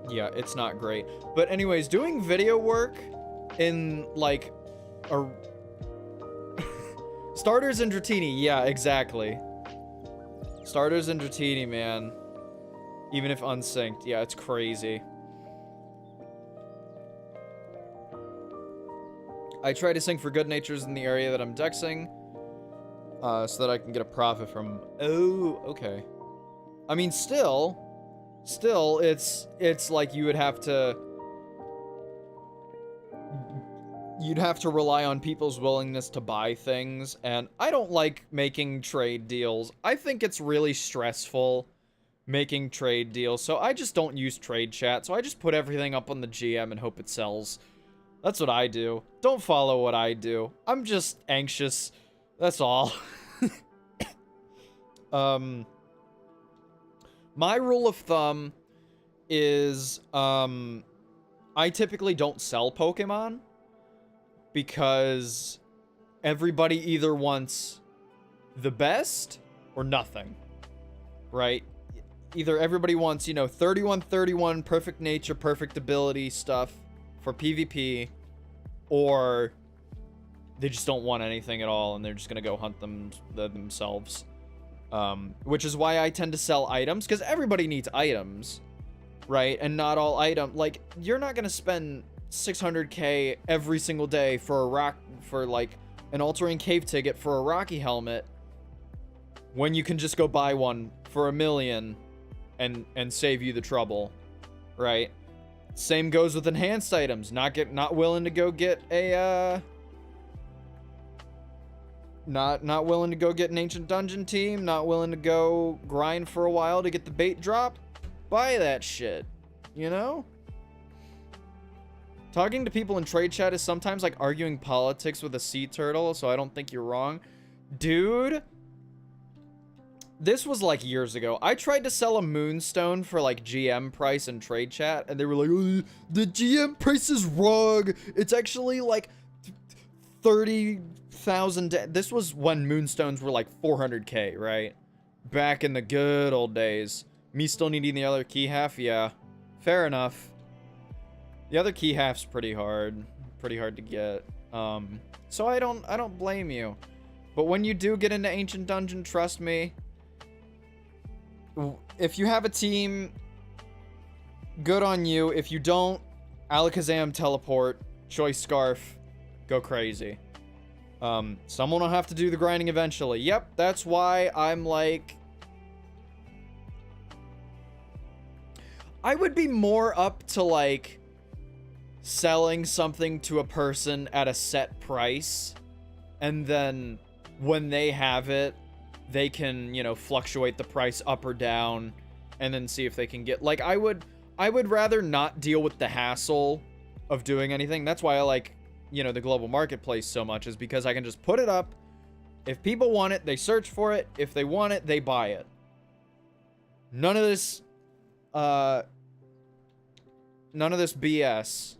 Yeah, it's not great. But anyways, doing video work in like a starters and Dratini, yeah, exactly. Starters and Dratini, man. Even if unsynced, yeah, it's crazy. I try to sync for good natures in the area that I'm dexing, so that I can get a profit from. Oh, okay. I mean, still, it's like you'd have to rely on people's willingness to buy things, and I don't like making trade deals. I think it's really stressful making trade deals, so I just don't use trade chat. So I just put everything up on the GM and hope it sells. That's what I do. Don't follow what I do. I'm just anxious. That's all. My rule of thumb is I typically don't sell Pokemon because everybody either wants the best or nothing, right? Either everybody wants, you know, 31-31 perfect nature, perfect ability stuff for PvP, or they just don't want anything at all and they're just gonna go hunt themselves. Which is why I tend to sell items, because everybody needs items, right? And not all like, you're not gonna spend 600k every single day for like an altering cave ticket for a Rocky helmet when you can just go buy one for $1 million and save you the trouble, right? Same goes with enhanced items. Not willing to go get a not willing to go get an ancient dungeon team, not willing to go grind for a while to get the bait drop. Buy that shit, you know? Talking to people in trade chat is sometimes like arguing politics with a sea turtle, so I don't think you're wrong. Dude, this was like years ago. I tried to sell a moonstone for like GM price in trade chat, and they were like, oh, the GM price is wrong. It's actually like 30,000. This was when moonstones were like 400k, right? Back in the good old days. Me still needing the other key half? Yeah, fair enough. The other key half's pretty hard to get. So I don't blame you. But when you do get into Ancient Dungeon, trust me, if you have a team, good on you. If you don't, Alakazam teleport, Choice Scarf, go crazy. Someone will have to do the grinding eventually. Yep, that's why I'm like, I would be more up to like selling something to a person at a set price, and then when they have it, they can, you know, fluctuate the price up or down, and then see if they can get, like, I would rather not deal with the hassle of doing anything. That's why I like, you know, the global marketplace so much, is because I can just put it up. If people want it, they search for it. If they want it, they buy it. None of this BS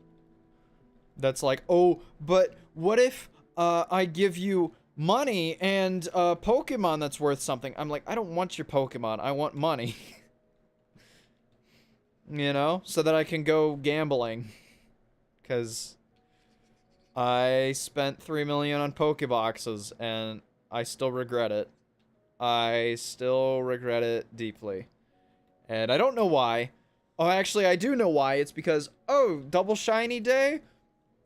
that's like, oh, but what if I give you money and a Pokemon that's worth something. I'm like, I don't want your Pokemon. I want money. You know? So that I can go gambling. Because I spent 3 million on Pokeboxes and I still regret it. I still regret it deeply. And I don't know why. Oh, actually, I do know why. It's because, oh, double shiny day?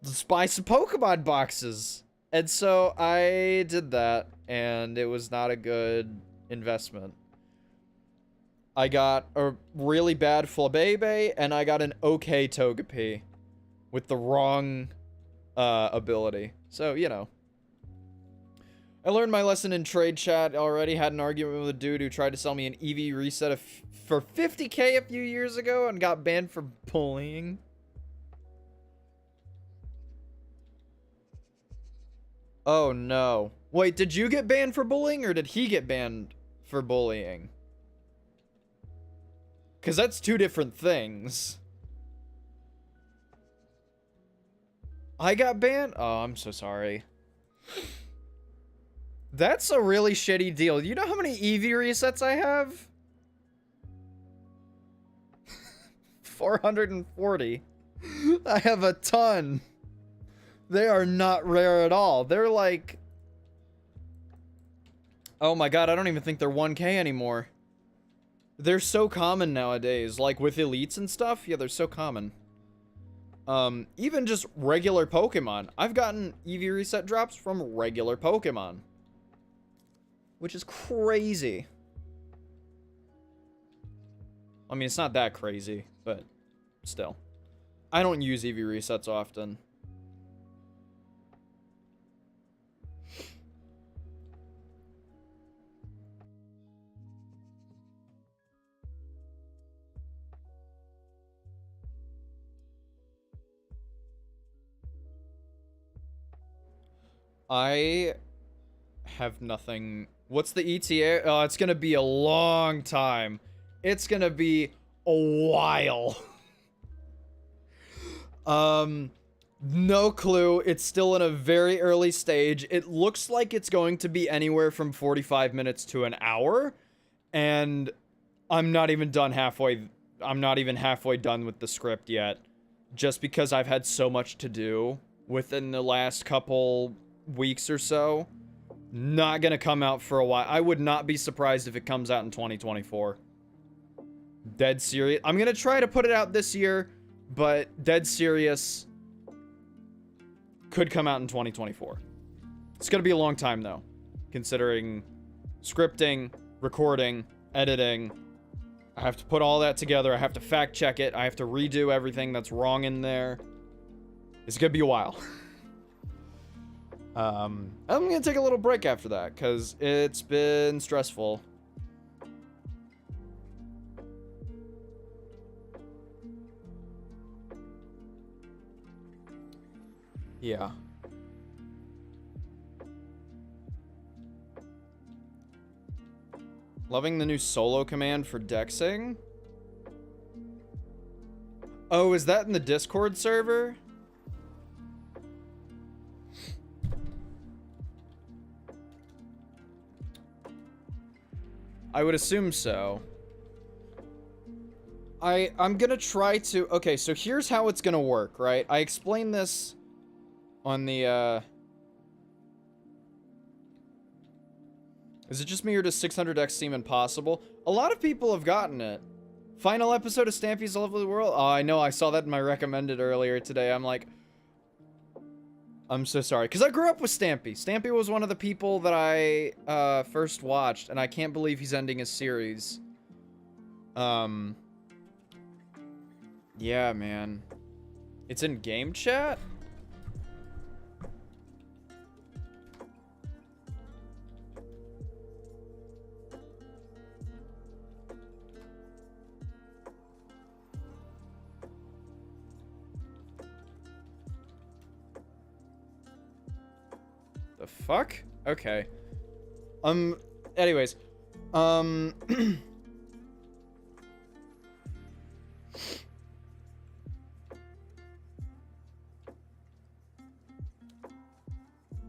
Let's buy some Pokemon boxes. And so I did that, and it was not a good investment. I got a really bad Flabébé, and I got an okay Togepi with the wrong ability. So, you know. I learned my lesson in trade chat already. Had an argument with a dude who tried to sell me an EV reset for 50K a few years ago and got banned for bullying. Oh no. Wait, did you get banned for bullying or did he get banned for bullying? Because that's two different things. I got banned? Oh, I'm so sorry. That's a really shitty deal. You know how many EV resets I have? 440. I have a ton. They are not rare at all. They're like... Oh my god, I don't even think they're 1K anymore. They're so common nowadays. Like with elites and stuff. Yeah, they're so common. Even just regular Pokemon. I've gotten EV reset drops from regular Pokemon. Which is crazy. I mean, it's not that crazy, but still. I don't use EV resets often. I have nothing. What's the ETA? Oh, it's gonna be a long time. It's gonna be a while. No clue. It's still in a very early stage. It looks like it's going to be anywhere from 45 minutes to an hour. And I'm not even done halfway. I'm not even halfway done with the script yet. Just because I've had so much to do within the last couple weeks or so. Not gonna come out for a while. I would not be surprised if it comes out in 2024. Dead serious. I'm gonna try to put it out this year, but dead serious could come out in 2024. It's gonna be a long time though, considering scripting, recording, editing. I have to put all that together. I have to fact check it. I have to redo everything that's wrong in there. It's gonna be a while. I'm gonna take a little break after that, because it's been stressful. Yeah. Loving the new solo command for dexing? Oh, is that in the Discord server? I would assume so. I'm gonna try to... Okay, so here's how it's gonna work, right? I explained this on the, Is it just me or does 600x seem impossible? A lot of people have gotten it. Final episode of Stampy's Lovely World? Oh, I know, I saw that in my recommended earlier today. I'm like... I'm so sorry. Because I grew up with Stampy. Stampy was one of the people that I first watched, and I can't believe he's ending his series. Yeah, man. It's in game chat? The fuck? Okay. Anyways.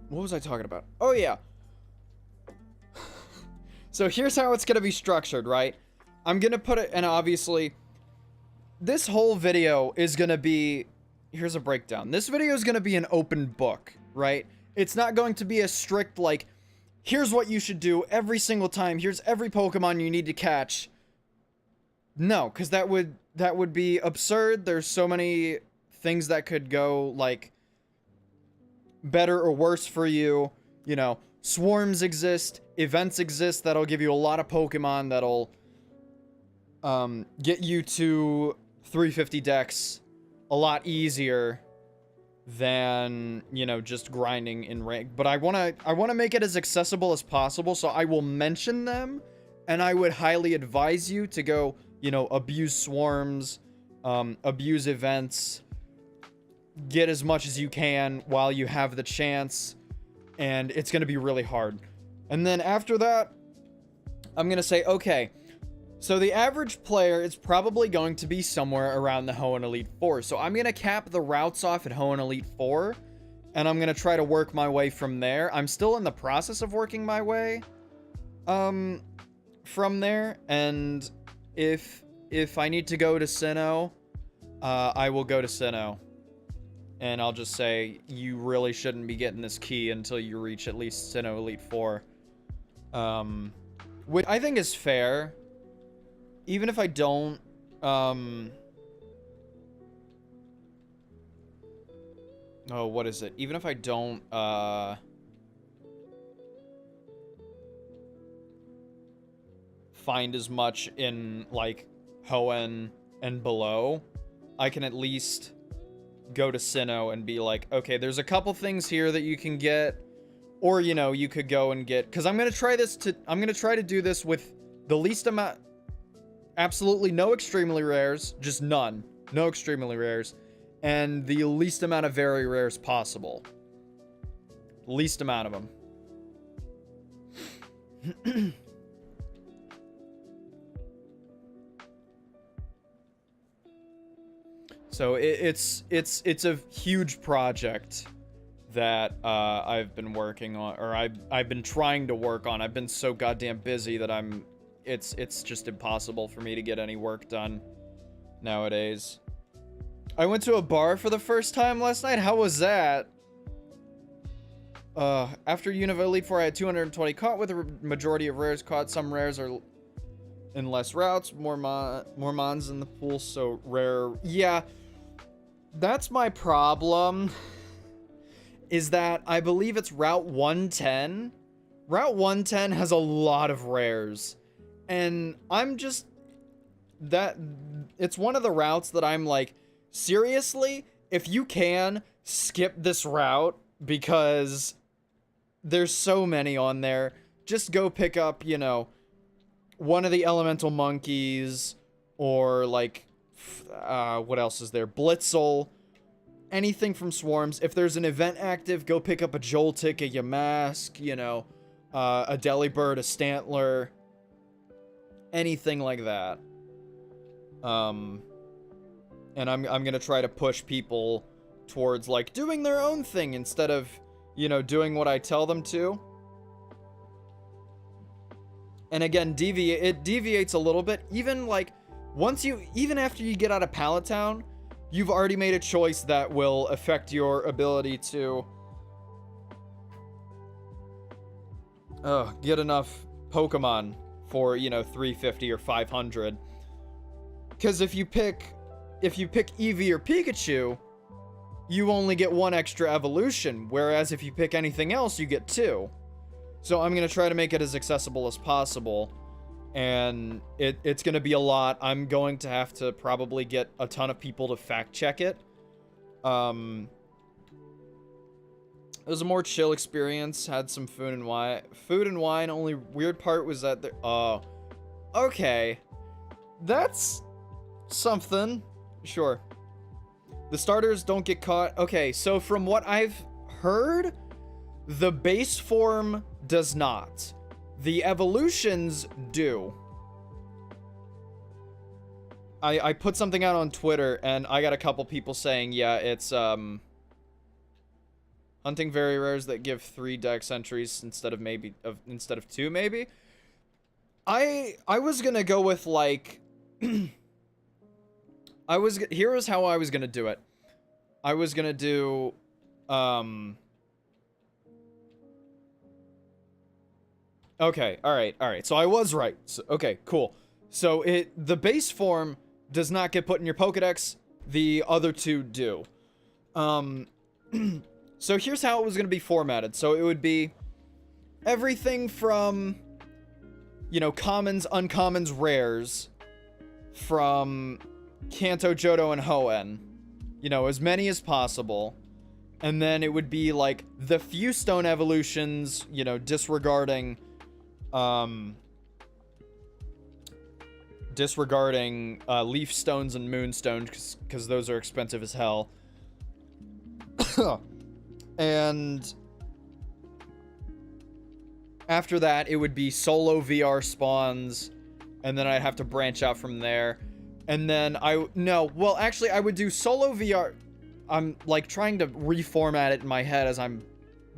what was I talking about? Oh, yeah. So here's how it's going to be structured, right? I'm going to put it, and obviously, this whole video is going to be, here's a breakdown. This video is going to be an open book, right? It's not going to be a strict, like, here's what you should do every single time. Here's every Pokemon you need to catch. No, because that would be absurd. There's so many things that could go, like, better or worse for you. You know, swarms exist, events exist that'll give you a lot of Pokemon that'll get you to 350 dex a lot easier than, you know, just grinding in rank. But I want to make it as accessible as possible, so I will mention them, and I would highly advise you to go, you know, abuse swarms, abuse events, get as much as you can while you have the chance, and it's going to be really hard. And then after that, I'm going to say, okay, so the average player is probably going to be somewhere around the Hoenn Elite Four. So I'm going to cap the routes off at Hoenn Elite Four, and I'm going to try to work my way from there. I'm still in the process of working my way from there, and if I need to go to Sinnoh, I will go to Sinnoh. And I'll just say, you really shouldn't be getting this key until you reach at least Sinnoh Elite Four. Which I think is fair. Even if I don't, oh, what is it? Even if I don't, find as much in, like, Hoenn and below, I can at least go to Sinnoh and be like, okay, there's a couple things here that you can get, or, you know, you could go and get, because I'm going to try to do this with the least amount, absolutely no extremely rares, just none, no extremely rares, and the least amount of very rares possible. Least amount of them. So it's a huge project that I've been working on, or I've been trying to work on. I've been so goddamn busy that it's just impossible for me to get any work done nowadays. I went to a bar for the first time last night. How was that? After Unova Elite Four, I had 220 caught with a majority of rares caught. Some rares are in less routes, more mons in the pool, so rare. Yeah, that's my problem. Is that I believe it's Route 110. Route 110 has a lot of rares, and I'm just it's one of the routes that I'm like, seriously, if you can skip this route because there's so many on there, just go pick up, you know, one of the elemental monkeys, or like, what else is there? Blitzel, anything from swarms. If there's an event active, go pick up a Joltik, a Yamask, you know, a Delibird, a Stantler, anything like that. And I'm gonna try to push people towards, like, doing their own thing instead of, you know, doing what I tell them to. And again, it deviates a little bit. Even, like, even after you get out of Pallet Town, you've already made a choice that will affect your ability to get enough Pokemon for, you know, 350 or 500. Because if you pick Eevee or Pikachu, you only get one extra evolution, whereas if you pick anything else, you get two. So I'm going to try to make it as accessible as possible, and it's going to be a lot. I'm going to have to probably get a ton of people to fact check it. It was a more chill experience, had some food and wine. Only weird part was that oh, okay. That's something. Sure. The starters don't get caught. Okay, so from what I've heard, the base form does not. The evolutions do. I put something out on Twitter, and I got a couple people saying, yeah, it's, huh? Hunting very rares that give 3 dex entries instead of 2, maybe. I was gonna go with like here was how I was gonna do it. I was gonna do okay, alright. So I was right. So, okay, cool. So the base form does not get put in your Pokedex, the other 2 do. So here's how it was gonna be formatted. So it would be everything from, you know, commons, uncommons, rares from Kanto, Johto, and Hoenn. You know, as many as possible. And then it would be like the few stone evolutions, you know, disregarding leaf stones and moonstones, because those are expensive as hell. And after that, it would be solo VR spawns, and then I'd have to branch out from there. And then I would do solo VR. I'm like trying to reformat it in my head as I'm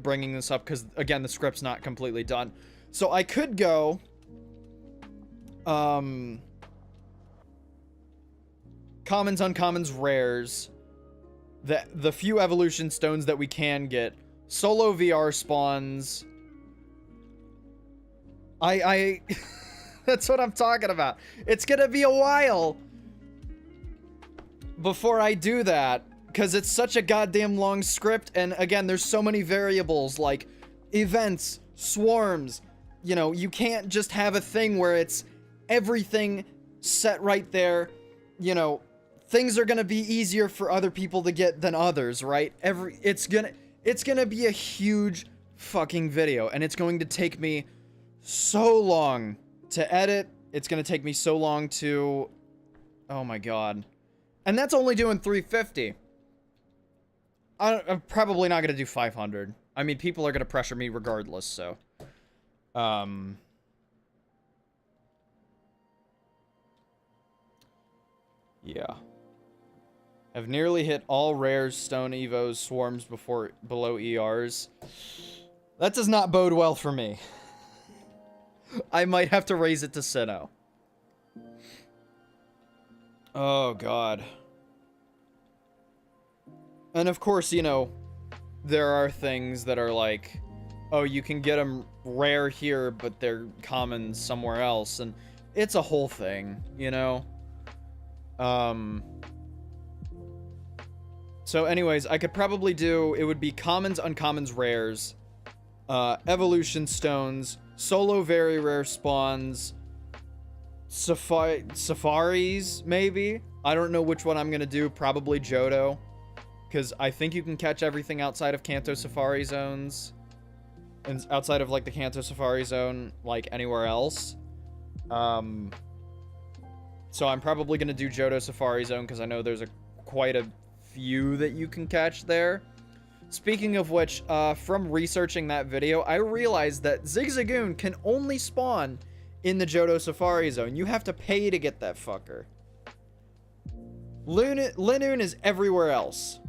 bringing this up, because again, the script's not completely done. So I could go commons, uncommons, rares, the few evolution stones that we can get, solo VR spawns. I that's what I'm talking about. It's gonna be a while before I do that, because it's such a goddamn long script, and again, there's so many variables, like events, swarms. You know, you can't just have a thing where it's everything set right there. You know, things are gonna be easier for other people to get than others, right? It's gonna be a huge fucking video, and it's going to take me so long to edit. It's gonna take me so long to, oh my god. And that's only doing 350. I'm probably not gonna do 500. I mean, people are gonna pressure me regardless, so. Yeah. I've nearly hit all rares, stone evos, swarms below ERs. That does not bode well for me. I might have to raise it to Sinnoh. Oh, God. And of course, you know, there are things that are like, oh, you can get them rare here, but they're common somewhere else. And it's a whole thing, you know? So anyways, I could probably do, it would be commons, uncommons, rares, evolution stones, solo very rare spawns, safaris, maybe? I don't know which one I'm gonna do, probably Johto. Because I think you can catch everything outside of Kanto Safari zones. And outside of, like, the Kanto Safari zone, like, anywhere else. So I'm probably gonna do Johto Safari Zone, because I know there's quite a few that you can catch there. Speaking of which, from researching that video, I realized that Zigzagoon can only spawn in the Johto Safari Zone. You have to pay to get that fucker. Linoon is everywhere else.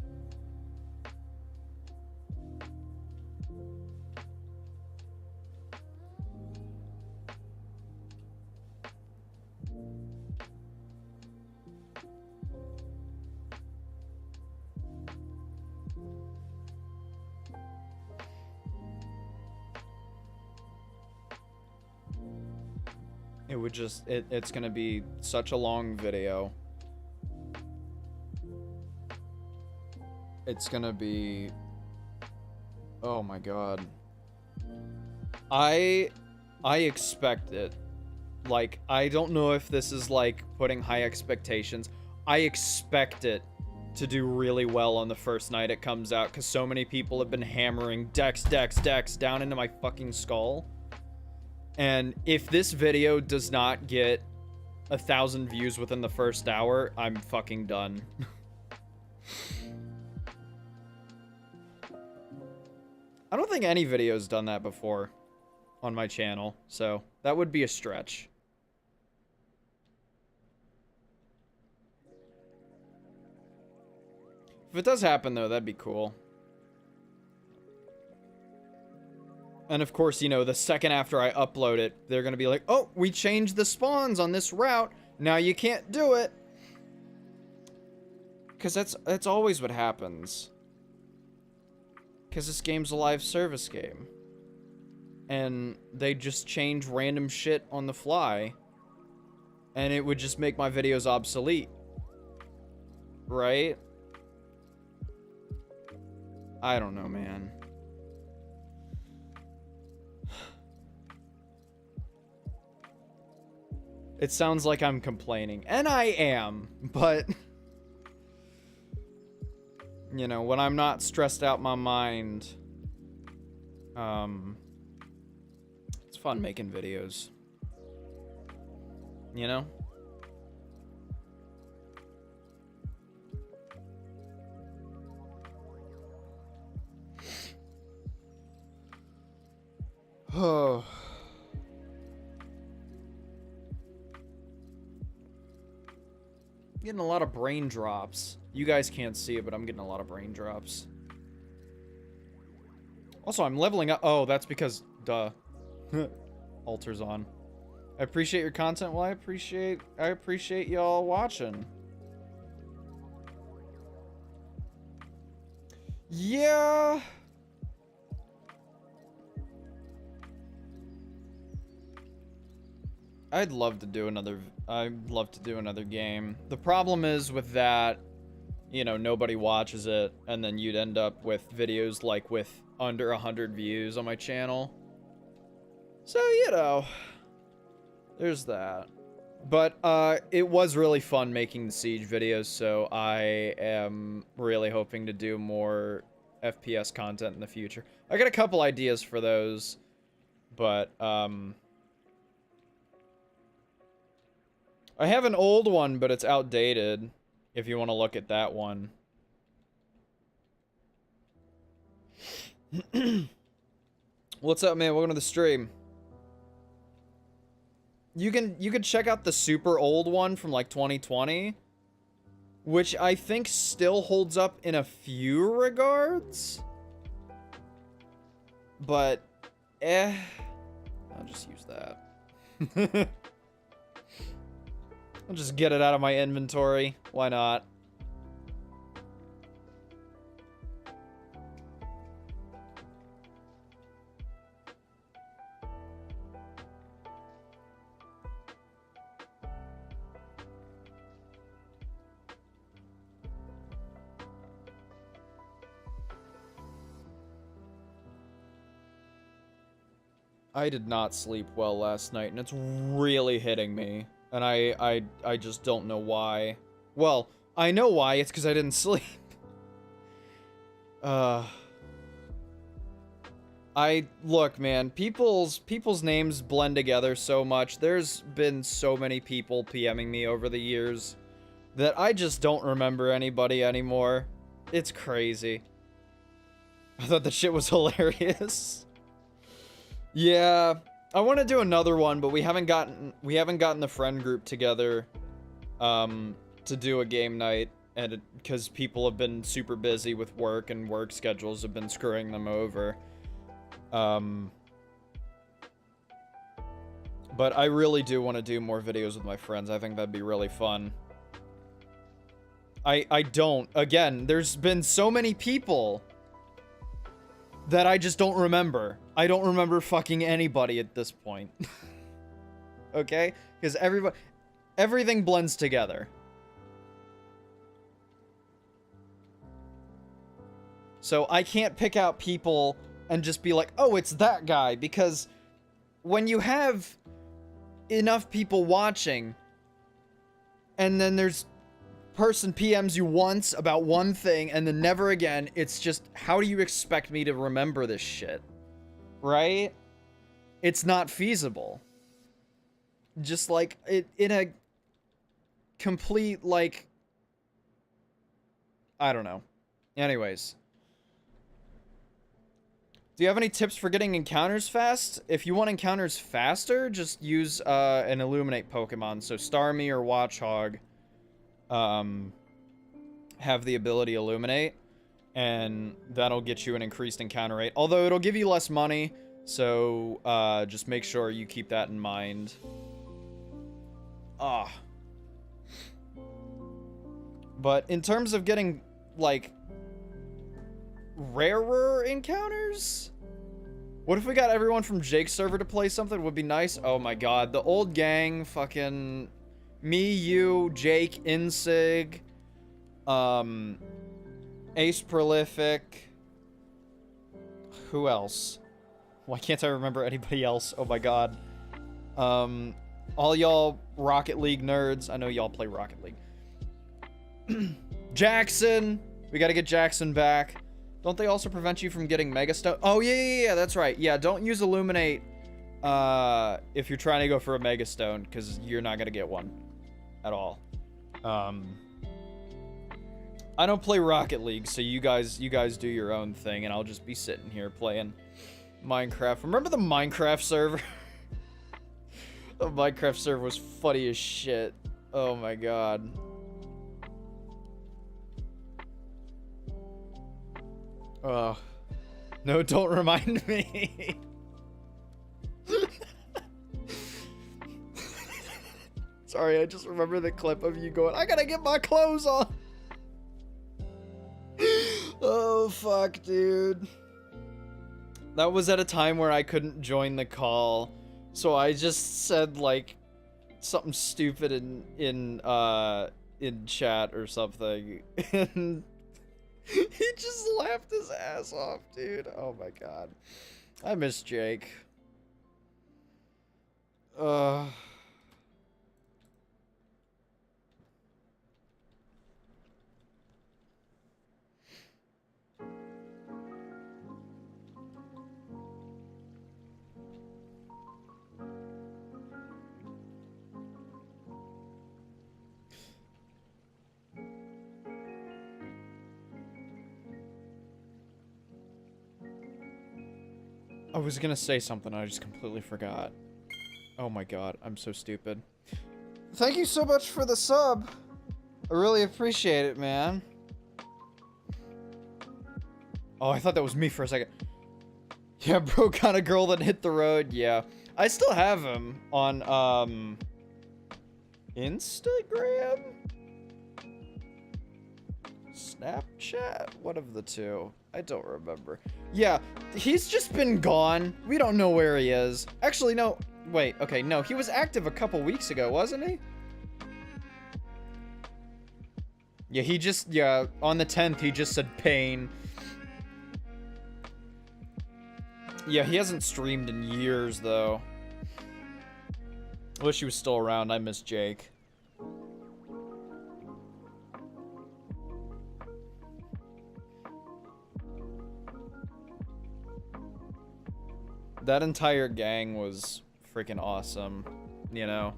It would just, it's gonna be such a long video. It's gonna be, oh my god. I expect it. Like, I don't know if this is like putting high expectations. I expect it to do really well on the first night it comes out, because so many people have been hammering Dex down into my fucking skull. And if this video does not get 1,000 views within the first hour, I'm fucking done. I don't think any video's done that before on my channel, so that would be a stretch. If it does happen, though, that'd be cool. And of course, you know, the second after I upload it, they're gonna be like, oh, we changed the spawns on this route. Now you can't do it. Because that's always what happens. Because this game's a live service game. And they just change random shit on the fly. And it would just make my videos obsolete. Right? I don't know, man. It sounds like I'm complaining. And I am, but... You know, when I'm not stressed out my mind... It's fun making videos. You know? Oh... Getting a lot of brain drops. You guys can't see it, but I'm getting a lot of brain drops. Also, I'm leveling up. Oh, that's because, duh. Alter's on. I appreciate your content. Well, I appreciate y'all watching. Yeah. I'd love to do another game. The problem is with that, you know, nobody watches it, and then you'd end up with videos like with under 100 views on my channel. So, you know, there's that. But it was really fun making the Siege videos, so I am really hoping to do more FPS content in the future. I got a couple ideas for those, but I have an old one, but it's outdated, if you want to look at that one. What's up, man? Welcome to the stream. You can check out the super old one from like 2020, which I think still holds up in a few regards. But I'll just use that. I'll just get it out of my inventory. Why not? I did not sleep well last night, and it's really hitting me. And I just don't know why. Well, I know why. It's because I didn't sleep. Look, man, people's names blend together so much. There's been so many people PMing me over the years that I just don't remember anybody anymore. It's crazy. I thought the shit was hilarious. Yeah, I want to do another one, but we haven't gotten the friend group together to do a game night, and because people have been super busy with work and work schedules have been screwing them over. But I really do want to do more videos with my friends. I think that'd be really fun. I don't. Again, there's been so many people that I just don't remember. I don't remember fucking anybody at this point. Okay? Because everything blends together. So I can't pick out people and just be like, oh, it's that guy. Because when you have enough people watching, and then there's person PMs you once about one thing and then never again, it's just, how do you expect me to remember this shit? Right? It's not feasible. Just like in a complete, like, I don't know. Anyways, do you have any tips for getting encounters fast? If you want encounters faster, just use an Illuminate Pokemon. So Starmie or Watchog have the ability Illuminate, and that'll get you an increased encounter rate. Although it'll give you less money, So, just make sure you keep that in mind. Ah. But in terms of getting, like, rarer encounters? What if we got everyone from Jake's server to play something? Would be nice. Oh my god. The old gang, fucking me, you, Jake, Insig, Ace Prolific. Who else? Why can't I remember anybody else? Oh my god. All y'all Rocket League nerds. I know y'all play Rocket League. Jackson. We gotta get Jackson back. Don't they also prevent you from getting Mega Stone? Oh, yeah, that's right. Yeah, don't use Illuminate if you're trying to go for a Mega Stone, because you're not gonna get one at all. I don't play Rocket League, so you guys do your own thing, and I'll just be sitting here playing Minecraft. Remember the Minecraft server? The Minecraft server was funny as shit. Oh my god. Oh. No, don't remind me. Sorry, I just remember the clip of you going, I gotta get my clothes on. Oh, fuck, dude. That was at a time where I couldn't join the call, so I just said, like, something stupid in chat or something, and he just laughed his ass off, dude. Oh my god. I miss Jake. I was gonna say something, I just completely forgot. Oh my god, I'm so stupid. Thank you so much for the sub. I really appreciate it, man. Oh, I thought that was me for a second. Yeah, bro, kind of girl that hit the road. Yeah. I still have him on, Instagram? Snapchat? One of the two. I don't remember. Yeah, he's just been gone. We don't know where he is. Actually, no. Wait, okay, no. He was active a couple weeks ago, wasn't he? Yeah, he just, yeah, on the 10th, he just said pain. Yeah, he hasn't streamed in years, though. I wish he was still around. I miss Jake. That entire gang was freaking awesome, you know?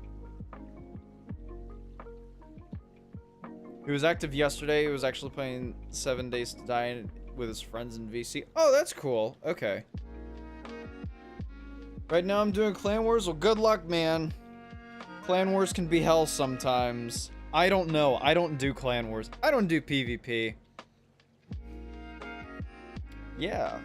He was active yesterday. He was actually playing 7 Days to Die with his friends in VC. Oh, that's cool. Okay. Right now I'm doing Clan Wars. Well, good luck, man. Clan Wars can be hell sometimes. I don't know. I don't do Clan Wars. I don't do PvP. Yeah.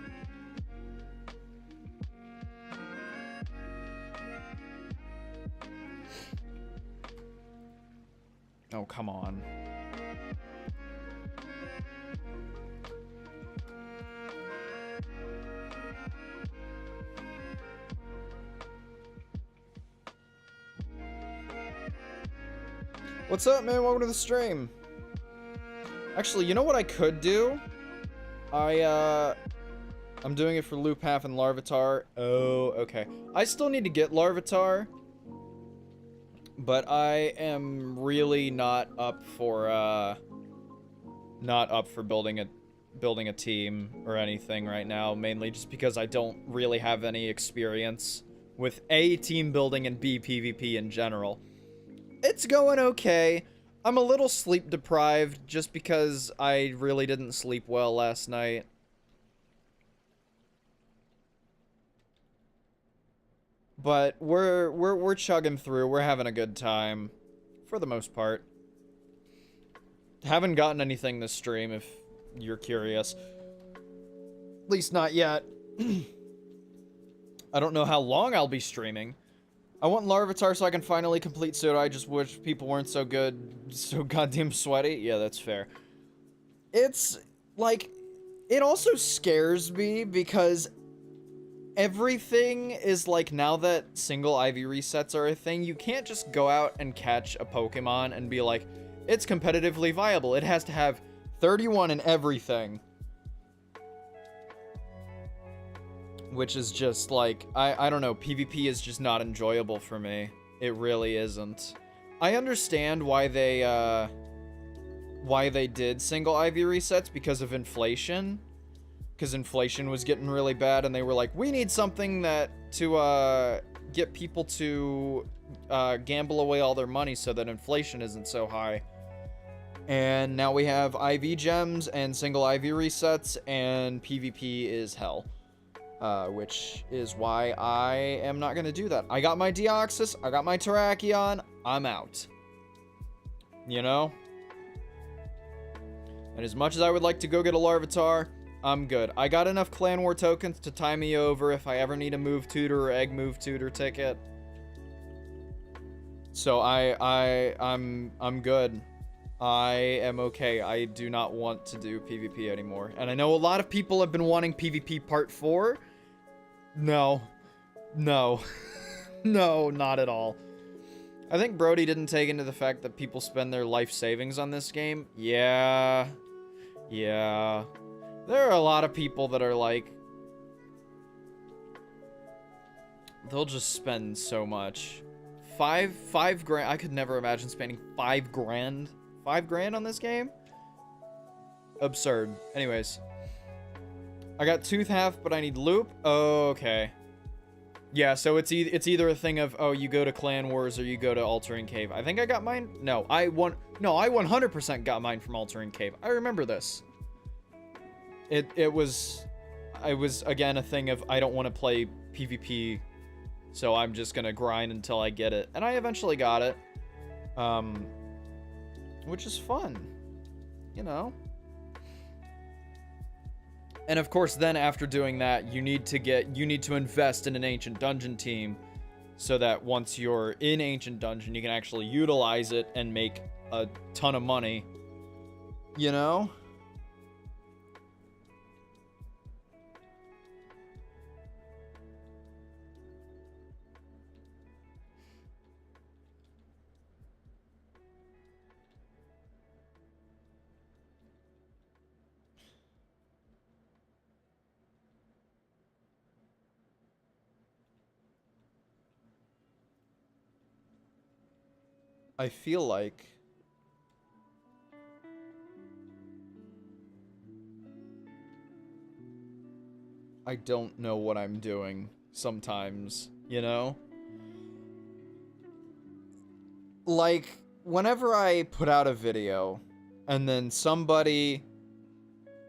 Oh, come on. What's up, man? Welcome to the stream. Actually, you know what I could do? I'm doing it for Loop Half and Larvitar. Oh, okay. I still need to get Larvitar, but I am really not up for building a team or anything right now, mainly just because I don't really have any experience with A, team building, and B, PvP in general. It's going okay. I'm a little sleep deprived just because I really didn't sleep well last night. But we're chugging through. We're having a good time for the most part. Haven't gotten anything this stream if you're curious. At least not yet. I don't know how long I'll be streaming. I want Larvitar so I can finally complete Soda. I just wish people weren't so good, so goddamn sweaty. Yeah, that's fair. It's, like, it also scares me because everything is like, now that single IV resets are a thing, you can't just go out and catch a Pokemon and be like, it's competitively viable. It has to have 31 in everything. Which is just like, I don't know, PvP is just not enjoyable for me. It really isn't. I understand why they did single IV resets because of inflation. Because inflation was getting really bad and they were like, we need something that to get people to gamble away all their money so that inflation isn't so high. And now we have IV gems and single IV resets and PvP is hell. Which is why I am not going to do that. I got my Deoxys, I got my Terrakion, I'm out. You know? And as much as I would like to go get a Larvitar, I'm good. I got enough Clan War tokens to tie me over if I ever need a Move Tutor or Egg Move Tutor ticket. So I'm good. I am okay. I do not want to do PvP anymore. And I know a lot of people have been wanting PvP Part 4. No. No. No, not at all. I think Brody didn't take into the fact that people spend their life savings on this game. Yeah. Yeah. There are a lot of people that are like, they'll just spend so much. Five grand. I could never imagine spending 5 grand. 5 grand on this game? Absurd. Anyways. I got Tooth Half, but I need Loop. Oh, okay. Yeah, so it's either a thing of, oh, you go to Clan Wars or you go to Altering Cave. I think I got mine. No, I 100% got mine from Altering Cave. I remember this. It was again a thing of I don't want to play PvP, so I'm just gonna grind until I get it, and I eventually got it, which is fun, you know. And of course, then after doing that, you need to invest in an Ancient Dungeon team, so that once you're in Ancient Dungeon, you can actually utilize it and make a ton of money, you know. I feel like I don't know what I'm doing sometimes, you know? Like, whenever I put out a video, and then somebody,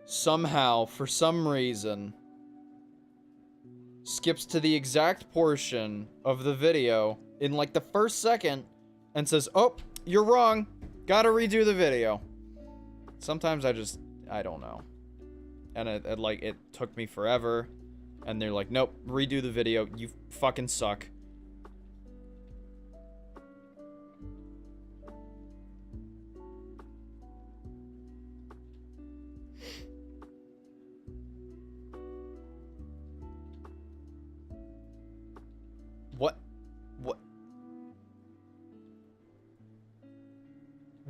somehow, for some reason, skips to the exact portion of the video in, like, the first second, and says, oh, you're wrong, gotta redo the video. Sometimes I don't know. And it took me forever. And they're like, nope, redo the video, you fucking suck. What?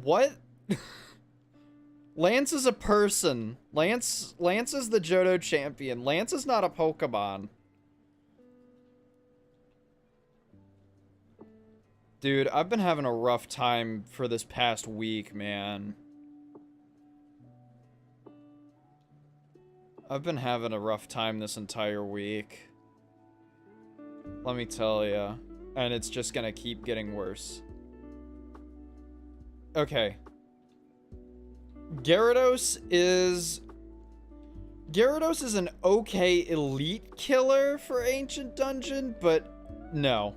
What? Lance is a person. Lance is the Johto champion. Lance is not a Pokemon. Dude, I've been having a rough time for this past week, man. I've been having a rough time this entire week. Let me tell ya. And it's just gonna keep getting worse. Okay. Gyarados is an okay elite killer for Ancient Dungeon, but no.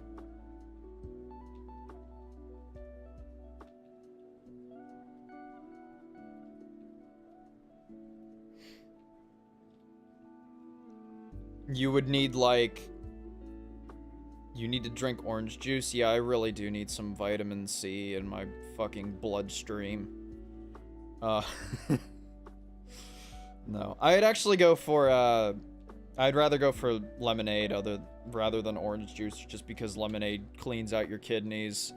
You would need, like, You need to drink orange juice. Yeah, I really do need some vitamin C in my fucking bloodstream. No. I'd actually go for, I'd rather go for lemonade rather than orange juice, just because lemonade cleans out your kidneys.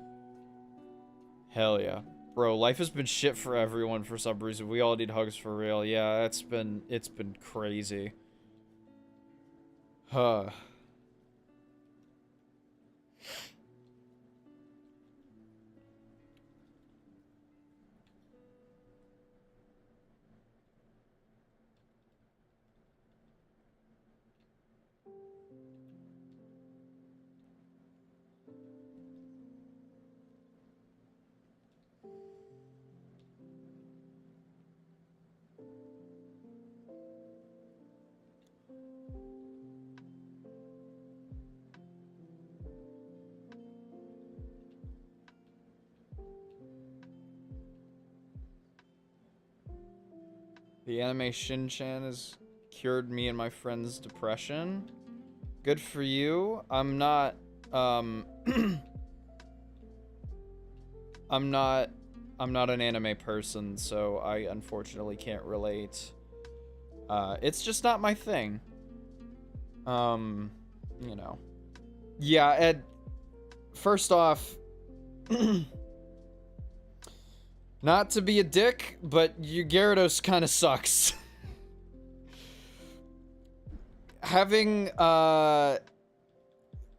Hell yeah. Bro, life has been shit for everyone for some reason. We all need hugs for real. Yeah, it's been crazy. Huh. The anime Shin-chan has cured me and my friend's depression. Good for you. I'm not, I'm not an anime person, so I unfortunately can't relate. It's just not my thing. You know. Yeah, Ed, first off, not to be a dick, but Gyarados kind of sucks. Having,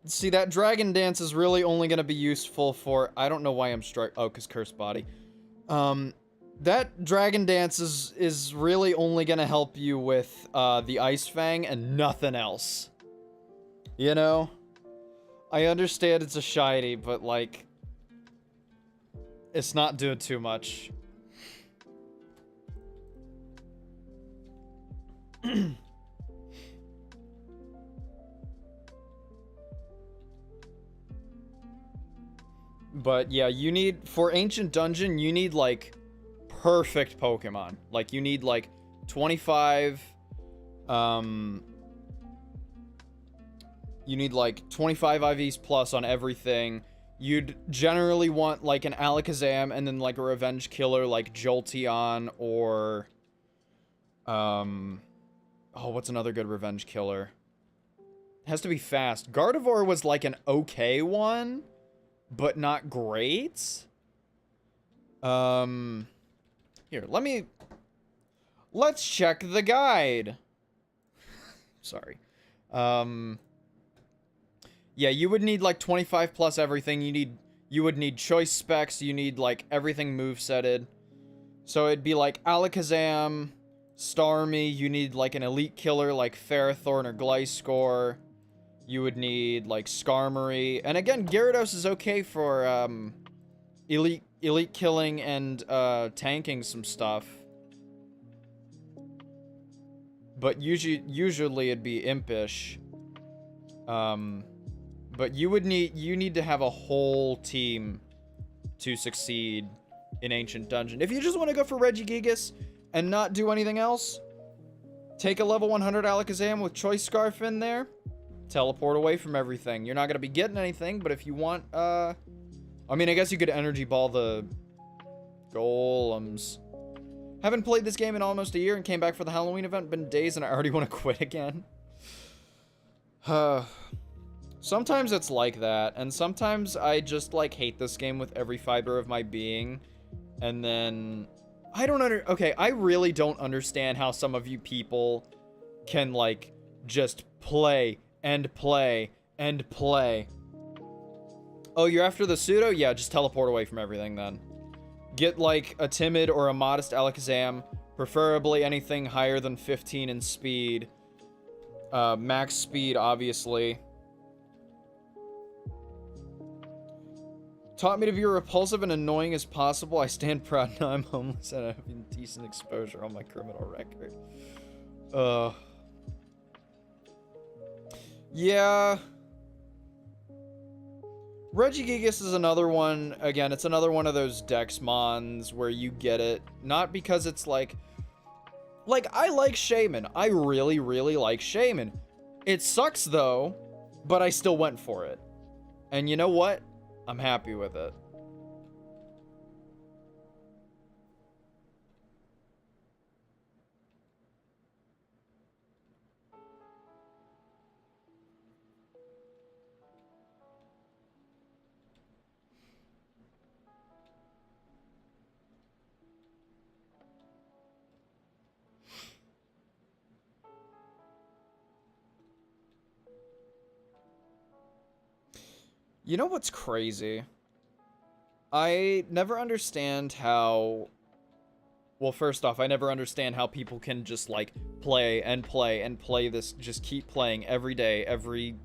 see, that Dragon Dance is really only going to be useful for, I don't know why I'm because Cursed Body. That Dragon Dance is really only going to help you with, the Ice Fang and nothing else. You know? I understand it's a shiny, but, like, it's not doing too much. But yeah, you need, for Ancient Dungeon, you need, like, perfect Pokemon. Like, you need, like, 25, you need, like, 25 IVs plus on everything. You'd generally want, like, an Alakazam and then, like, a Revenge Killer, like Jolteon or, oh, what's another good Revenge Killer? It has to be fast. Gardevoir was, like, an okay one, but not great. Here, let's check the guide. Sorry. Yeah, you would need, like, 25 plus everything. You would need choice specs. You need, like, everything movesetted. So it'd be, like, Alakazam, Starmie. You need, like, an elite killer, like Ferrothorn or Gliscor. You would need, like, Skarmory. And again, Gyarados is okay for, elite killing and, tanking some stuff. But usually it'd be Impish. But you need to have a whole team to succeed in Ancient Dungeon. If you just want to go for Regigigas and not do anything else, take a level 100 Alakazam with Choice Scarf in there, teleport away from everything. You're not going to be getting anything, but if you want, I mean, I guess you could Energy Ball the Golems. Haven't played this game in almost a year and came back for the Halloween event. Been days and I already want to quit again. Sometimes it's like that, and sometimes I just, like, hate this game with every fiber of my being, and then, I really don't understand how some of you people can, like, just play, and play, and play. Oh, you're after the pseudo? Yeah, just teleport away from everything, then. Get, like, a timid or a modest Alakazam, preferably anything higher than 15 in speed. Max speed, obviously. Taught me to be repulsive and annoying as possible. I stand proud now I'm homeless and I have indecent exposure on my criminal record. Yeah. Regigigas is another one. Again, it's another one of those Dexmons where you get it. Not because it's like, I like Shaman. I really, really like Shaman. It sucks, though, but I still went for it. And you know what? I'm happy with it. You know what's crazy? I never understand how... Well, first off, I never understand how people can just, like, play and play and play this, just keep playing every day, every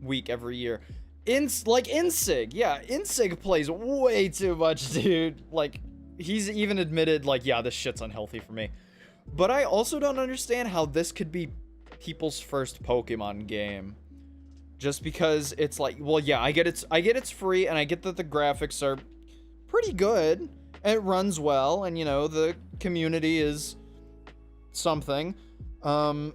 week, every year. Like, Insig, yeah, Insig plays way too much, dude. Like, he's even admitted, like, yeah, this shit's unhealthy for me. But I also don't understand how this could be people's first Pokemon game. Just because it's like, well, yeah, I get it's free, and I get that the graphics are pretty good, and it runs well, and, you know, the community is something. But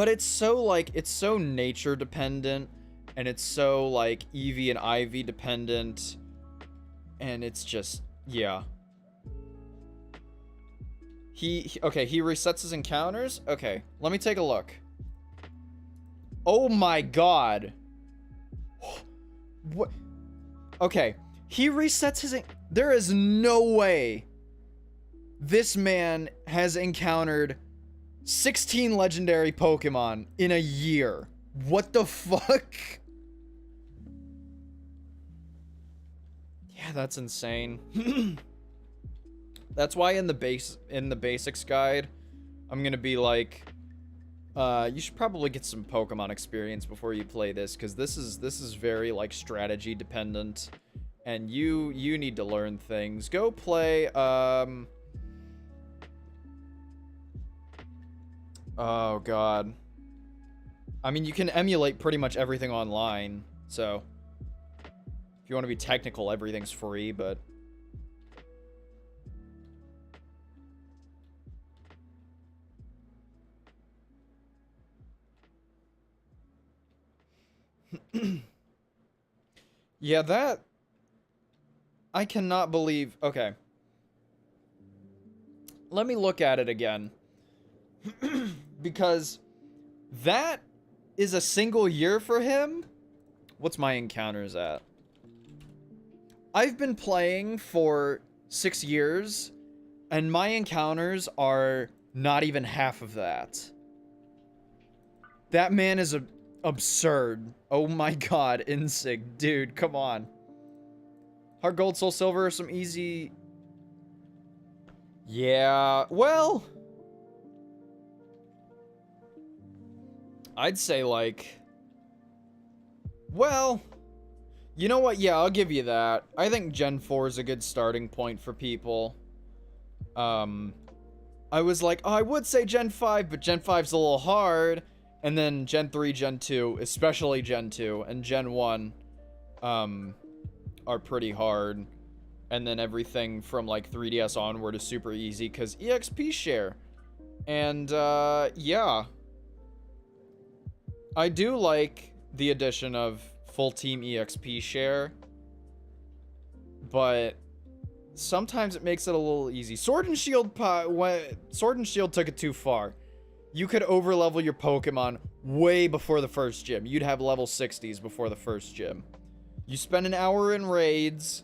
it's so, like, it's so nature dependent, and it's so, like, Eevee and Ivy dependent, and it's just, yeah. Okay, he resets his encounters? Okay, let me take a look. Oh my god. What? Okay, he resets his... There is no way this man has encountered 16 legendary Pokemon in a year. What the fuck? Yeah, that's insane. That's why in the basics guide, I'm gonna be like, you should probably get some Pokemon experience before you play this, because this is very, like, strategy dependent, and you need to learn things. Go play, oh god. I mean, you can emulate pretty much everything online, so if you want to be technical, everything's free, but... Yeah, that... I cannot believe... Okay. Let me look at it again. Because that is a single year for him? What's my encounters at? I've been playing for 6 years, and my encounters are not even half of that. That man is absurd. Oh my god, Insig. Dude, come on. Heart Gold, Soul Silver are some easy... Yeah, well... I'd say, like... Well... You know what? Yeah, I'll give you that. I think Gen 4 is a good starting point for people. I was like, oh, I would say Gen 5, but Gen 5's a little hard. And then Gen 3, Gen 2, especially Gen 2, and Gen 1, are pretty hard. And then everything from, like, 3DS onward is super easy, because EXP share. And, yeah. I do like the addition of full team EXP share, but sometimes it makes it a little easy. Sword and Shield took it too far. You could overlevel your Pokemon way before the first gym. You'd have level 60s before the first gym. You spend an hour in raids,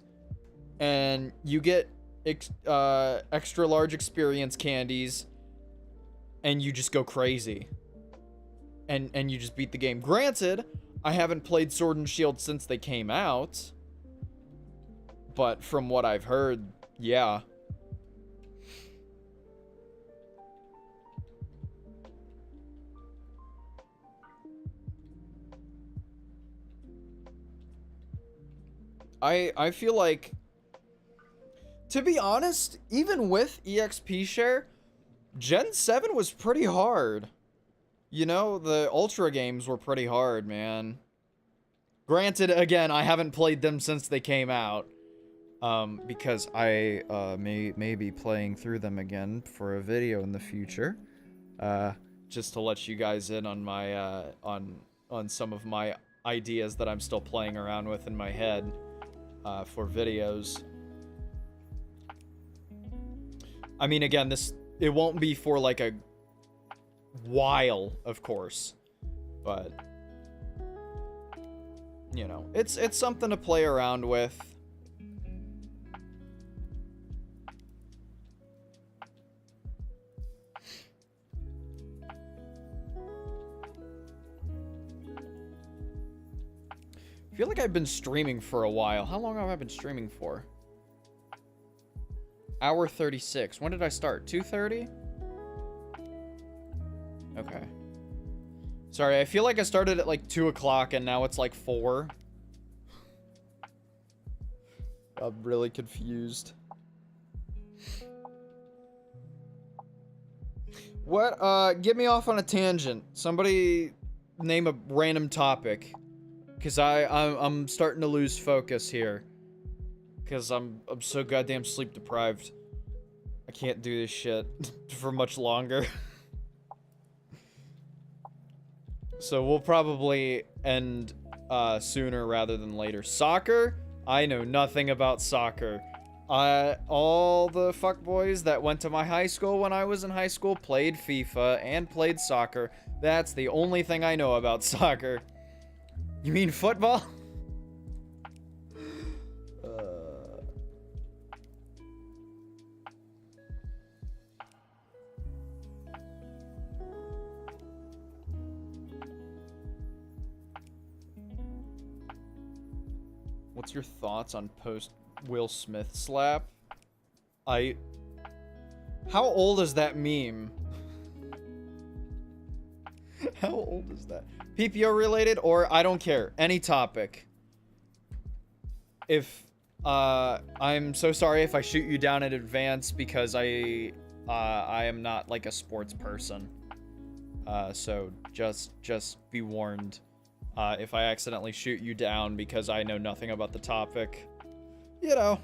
and you get extra large experience candies, and you just go crazy. And you just beat the game. Granted, I haven't played Sword and Shield since they came out, but from what I've heard, yeah. I feel like, to be honest, even with EXP share, Gen 7 was pretty hard. You know, the Ultra games were pretty hard, man. Granted, again, I haven't played them since they came out. Because I may be playing through them again for a video in the future. Just to let you guys in on my on some of my ideas that I'm still playing around with in my head for videos. I mean, again, it won't be for like a while, of course, but you know, it's something to play around with. I feel like I've been streaming for a while. How long have I been streaming for? Hour 36. When did I start? 2:30? Okay. Sorry, I feel like I started at like 2 o'clock and now it's like 4. I'm really confused. What? Get me off on a tangent. Somebody name a random topic. Because I'm starting to lose focus here. Because I'm so goddamn sleep deprived. I can't do this shit for much longer. So we'll probably end sooner rather than later. Soccer? I know nothing about soccer. All the fuckboys that went to my high school when I was in high school played FIFA and played soccer. That's the only thing I know about soccer. You mean football? What's your thoughts on post Will Smith slap? How old is that meme? How old is that? PPO related or I don't care. Any topic. If I'm so sorry if I shoot you down in advance because I am not like a sports person. So just be warned. If I accidentally shoot you down because I know nothing about the topic. You know.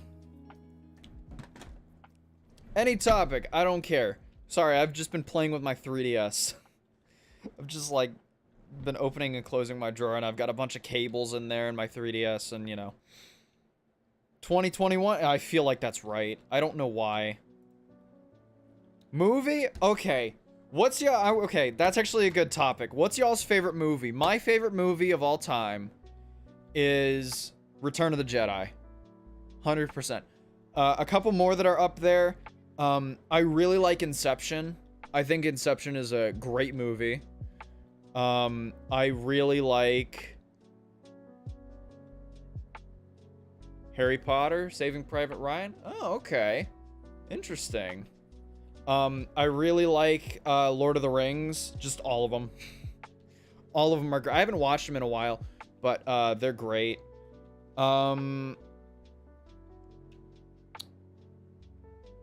Any topic, I don't care. Sorry, I've just been playing with my 3DS. I've just like been opening and closing my drawer and I've got a bunch of cables in there in my 3DS and you know. 2021, I feel like that's right. I don't know why. Movie? Okay. What's y'all... Okay, that's actually a good topic. What's y'all's favorite movie? My favorite movie of all time is Return of the Jedi. 100%. A couple more that are up there. I really like Inception. I think Inception is a great movie. I really like Harry Potter, Saving Private Ryan. Oh, okay. Interesting. I really like Lord of the Rings, just all of them. All of them are great. I haven't watched them in a while, but they're great.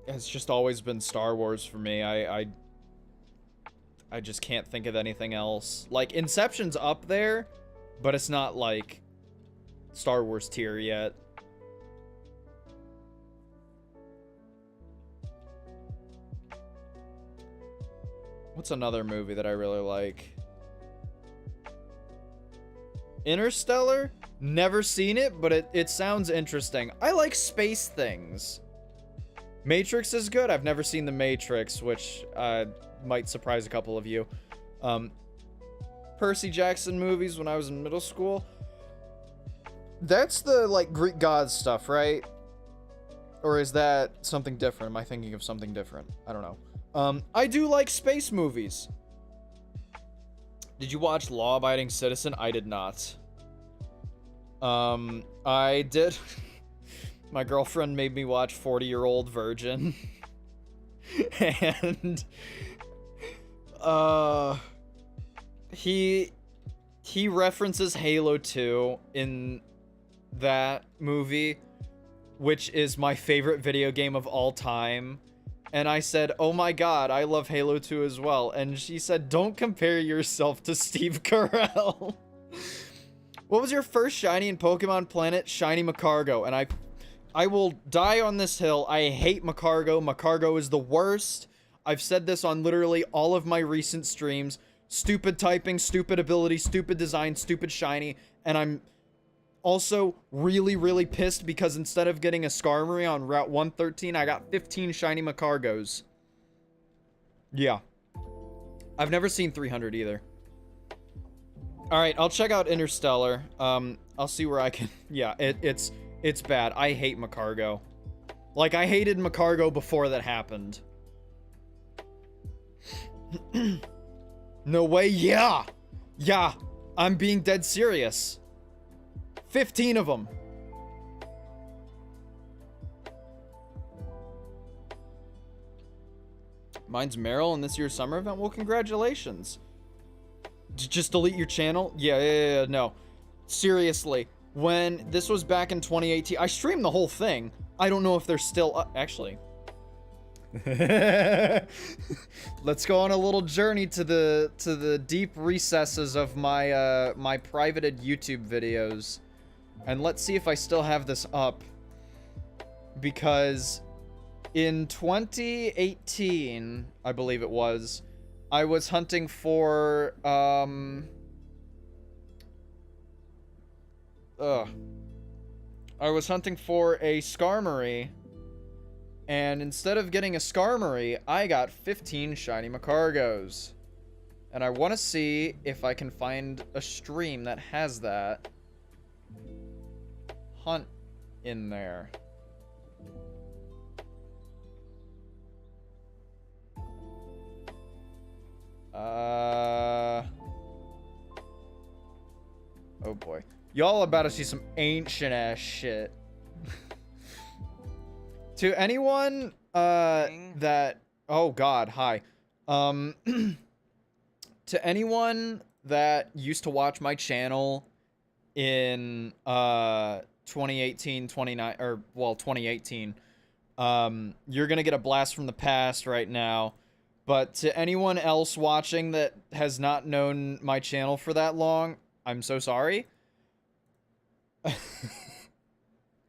It's just always been Star Wars for me. I just can't think of anything else. Like, Inception's up there, but it's not like Star Wars tier yet. What's another movie that I really like? Interstellar? Never seen it, but it sounds interesting. I like space things. Matrix is good. I've never seen The Matrix, which might surprise a couple of you. Percy Jackson movies when I was in middle school. That's the, like, Greek gods stuff, right? Or is that something different? Am I thinking of something different? I don't know. I do like space movies. Did you watch Law Abiding Citizen? I did not. I did. My girlfriend made me watch 40-Year-Old Virgin. And he references Halo 2 in that movie, which is my favorite video game of all time. And I said, oh my god, I love Halo 2 as well. And she said, don't compare yourself to Steve Carell. What was your first shiny in Pokemon Planet? Shiny Macargo. And I will die on this hill. I hate Macargo. Macargo is the worst. I've said this on literally all of my recent streams. stupid typing, stupid ability, stupid design, stupid shiny, and I'm also really, really pissed because instead of getting a Skarmory on Route 113, I got 15 shiny Macargos. Yeah. I've never seen 300 either. Alright, I'll check out Interstellar. I'll see where I can... Yeah, it's bad. I hate Macargo. Like, I hated Macargo before that happened. No way, yeah! Yeah, I'm being dead serious. 15 of them. Mine's Meryl in this year's summer event? Well, congratulations. Just delete your channel? Yeah, no. Seriously, when this was back in 2018, I streamed the whole thing. I don't know if they're still actually. Let's go on a little journey to the deep recesses of my my privated YouTube videos, and let's see if I still have this up, because in 2018, I believe it was, I was hunting for I was hunting for a Skarmory, and instead of getting a Skarmory, I got 15 shiny Macargos. And I want to see if I can find a stream that has that hunt in there. Oh boy. Y'all about to see some ancient ass shit. To anyone that oh god, hi. To anyone that used to watch my channel in 2018, 2018, you're gonna get a blast from the past right now. But to anyone else watching that has not known my channel for that long, I'm so sorry.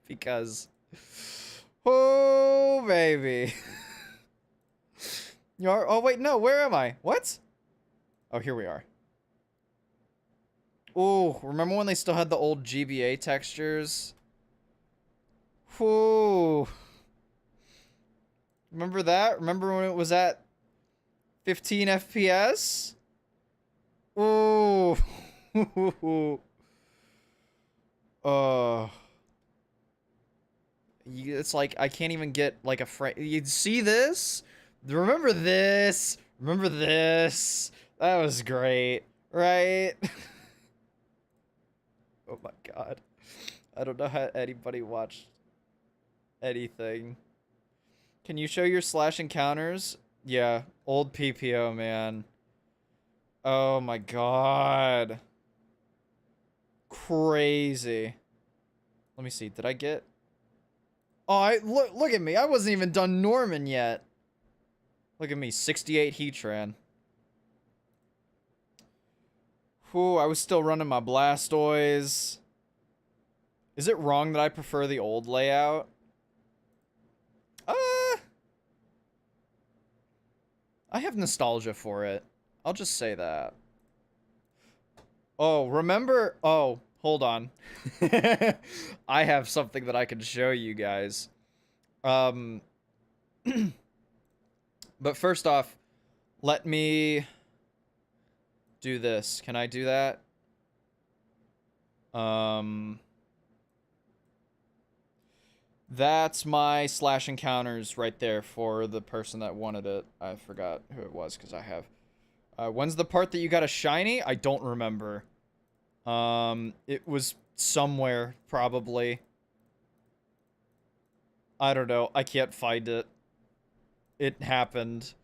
Because, oh baby. Oh wait, no, where am I? What? Oh, here we are. Oh, remember when they still had the old GBA textures? Whoo. Remember that? Remember when it was at 15 FPS? Ooh. It's like I can't even get like a frame. You see this? Remember this? Remember this? That was great, right? Oh my god. I don't know how anybody watched anything. Can you show your slash encounters? Yeah, old PPO, man. Oh my god. Crazy. Let me see. Did I get... Oh, look at me. I wasn't even done Norman yet. Look at me. 68 Heatran. Whew, I was still running my Blastoise. Is it wrong that I prefer the old layout? I have nostalgia for it. I'll just say that. Oh, remember... Oh, hold on. I have something that I can show you guys. But first off, let me do this. Can I do that? That's my slash encounters right there for the person that wanted it. I forgot who it was because I have. When's the part that you got a shiny? I don't remember. It was somewhere, probably. I don't know. I can't find it. It happened.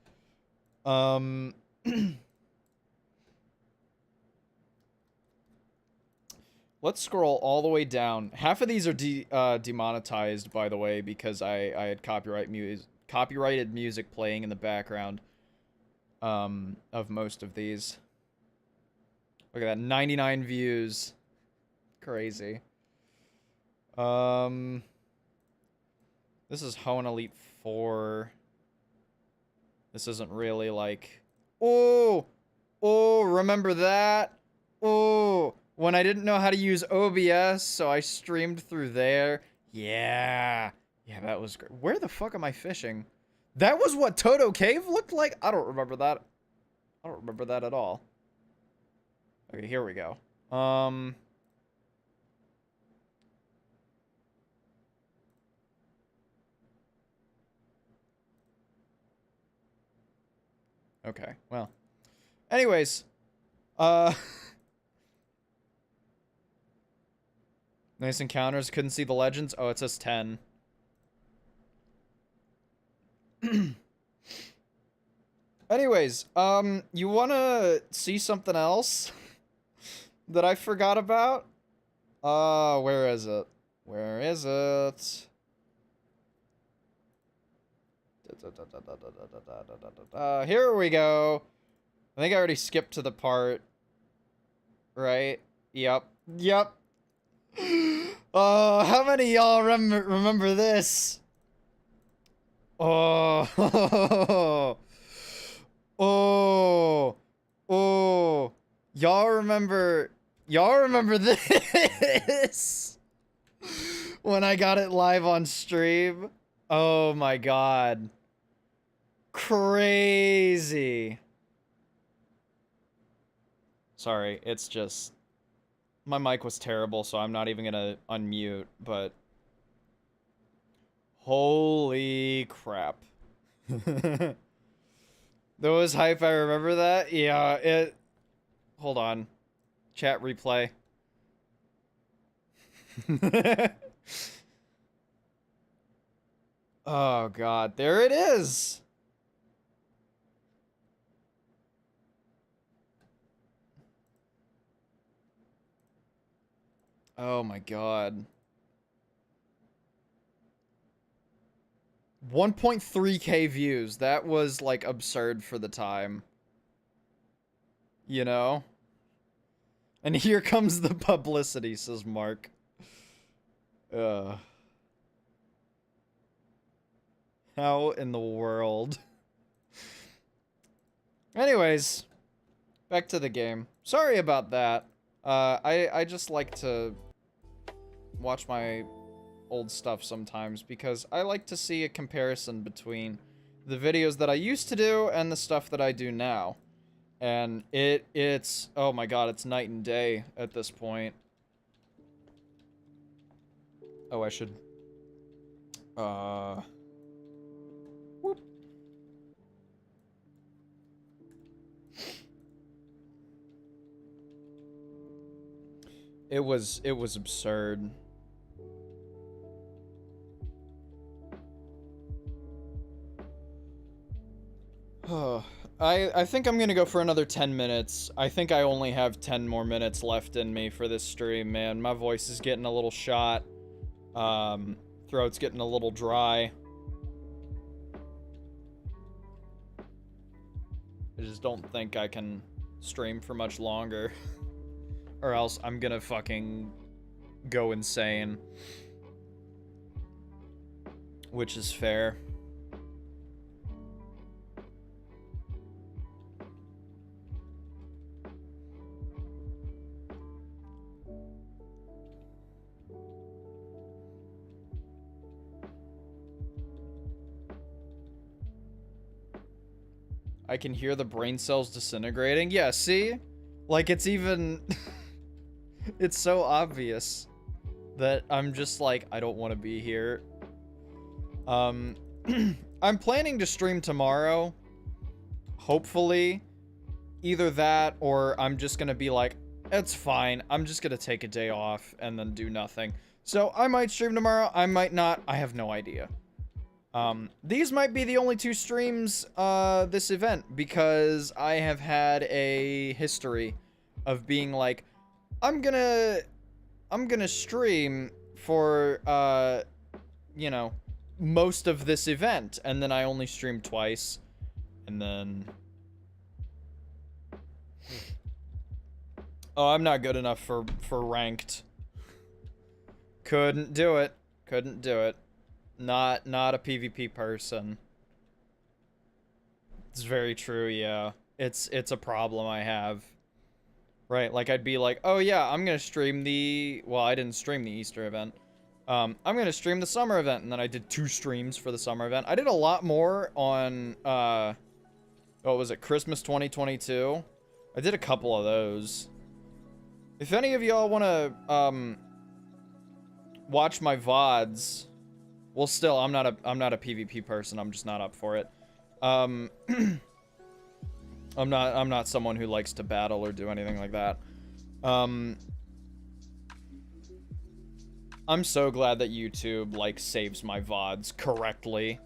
Let's scroll all the way down. Half of these are demonetized, by the way, because I had copyrighted music playing in the background of most of these. Look at that, 99 views. Crazy. This is Hoenn Elite 4. This isn't really like... Oh! Oh, remember that? Oh, when I didn't know how to use OBS, so I streamed through there. Yeah. Yeah, that was great. Where the fuck am I fishing? That was what Toto Cave looked like? I don't remember that. I don't remember that at all. Okay, here we go. Okay, well. Anyways, nice encounters. Couldn't see the legends. Oh, it says 10. Anyways, you wanna see something else that I forgot about? Where is it? Where is it? Here we go. I think I already skipped to the part. Right? Yep. Yep. Oh, how many y'all remember this? Oh. Oh. Oh. Y'all remember this? When I got it live on stream? Oh my god. Crazy. Sorry, it's just... My mic was terrible, so I'm not even gonna unmute, but... Holy crap. That was hype, I remember that? Yeah, it... Hold on. Chat replay. Oh god, there it is! Oh my god. 1.3k views. That was, like, absurd for the time. You know? And here comes the publicity, says Mark. How in the world? Anyways, back to the game. Sorry about that. I just like to watch my old stuff sometimes because I like to see a comparison between the videos that I used to do and the stuff that I do now. And it's oh my god, it's night and day at this point. Oh, I should whoop. It was absurd. I think I'm gonna go for another 10 minutes. I think I only have 10 more minutes left in me for this stream, man. My voice is getting a little shot. Throat's getting a little dry. I just don't think I can stream for much longer. Or else I'm gonna fucking go insane. Which is fair. I can hear the brain cells disintegrating. Yeah, see? Like, it's even... It's so obvious that I'm just like, I don't want to be here. I'm planning to stream tomorrow. Hopefully. Either that, or I'm just gonna be like, it's fine. I'm just gonna take a day off and then do nothing. So, I might stream tomorrow. I might not. I have no idea. These might be the only 2 streams, this event, because I have had a history of being like, I'm gonna stream for, you know, most of this event, and then I only stream twice, and then... Oh, I'm not good enough for ranked. Couldn't do it. Couldn't do it. Not a PvP person. It's very true, yeah. It's a problem I have. Right, like I'd be like, oh yeah, I'm gonna stream the, well, I didn't stream the Easter event. I'm gonna stream the summer event, and then I did 2 streams for the summer event. I did a lot more on, what was it, Christmas 2022? I did a couple of those. If any of y'all wanna, watch my VODs, well, still, I'm not a PvP person, I'm just not up for it. I'm not someone who likes to battle or do anything like that. I'm so glad that YouTube, like, saves my VODs correctly.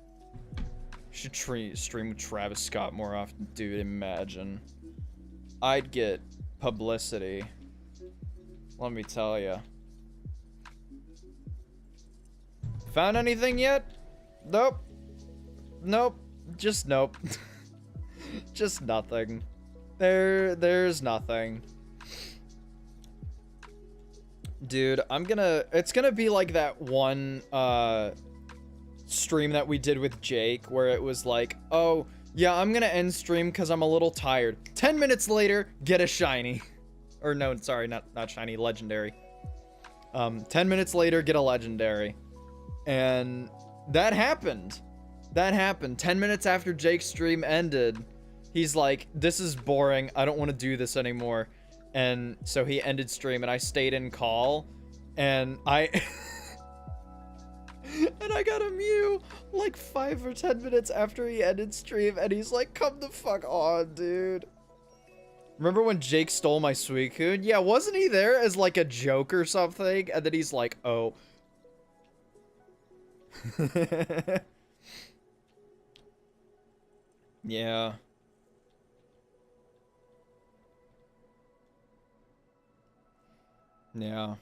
Should stream with Travis Scott more often. Dude, imagine. I'd get publicity. Let me tell ya. Found anything yet? Nope. Nope. Just nope. Just nothing. There's nothing. Dude, it's gonna be like that one, stream that we did with Jake, where it was like, oh, yeah, I'm gonna end stream because I'm a little tired. 10 minutes later, get a shiny. Or no, sorry, not shiny, legendary. 10 minutes later, get a legendary. And that happened. That happened. 10 minutes after Jake's stream ended, he's like, this is boring, I don't want to do this anymore. And so he ended stream, and I stayed in call, and I got a Mew like 5 or 10 minutes after he ended stream, and he's like, come the fuck on, dude. Remember when Jake stole my Suicune? Yeah, wasn't he there as like a joke or something? And then he's like, oh. Yeah. Yeah.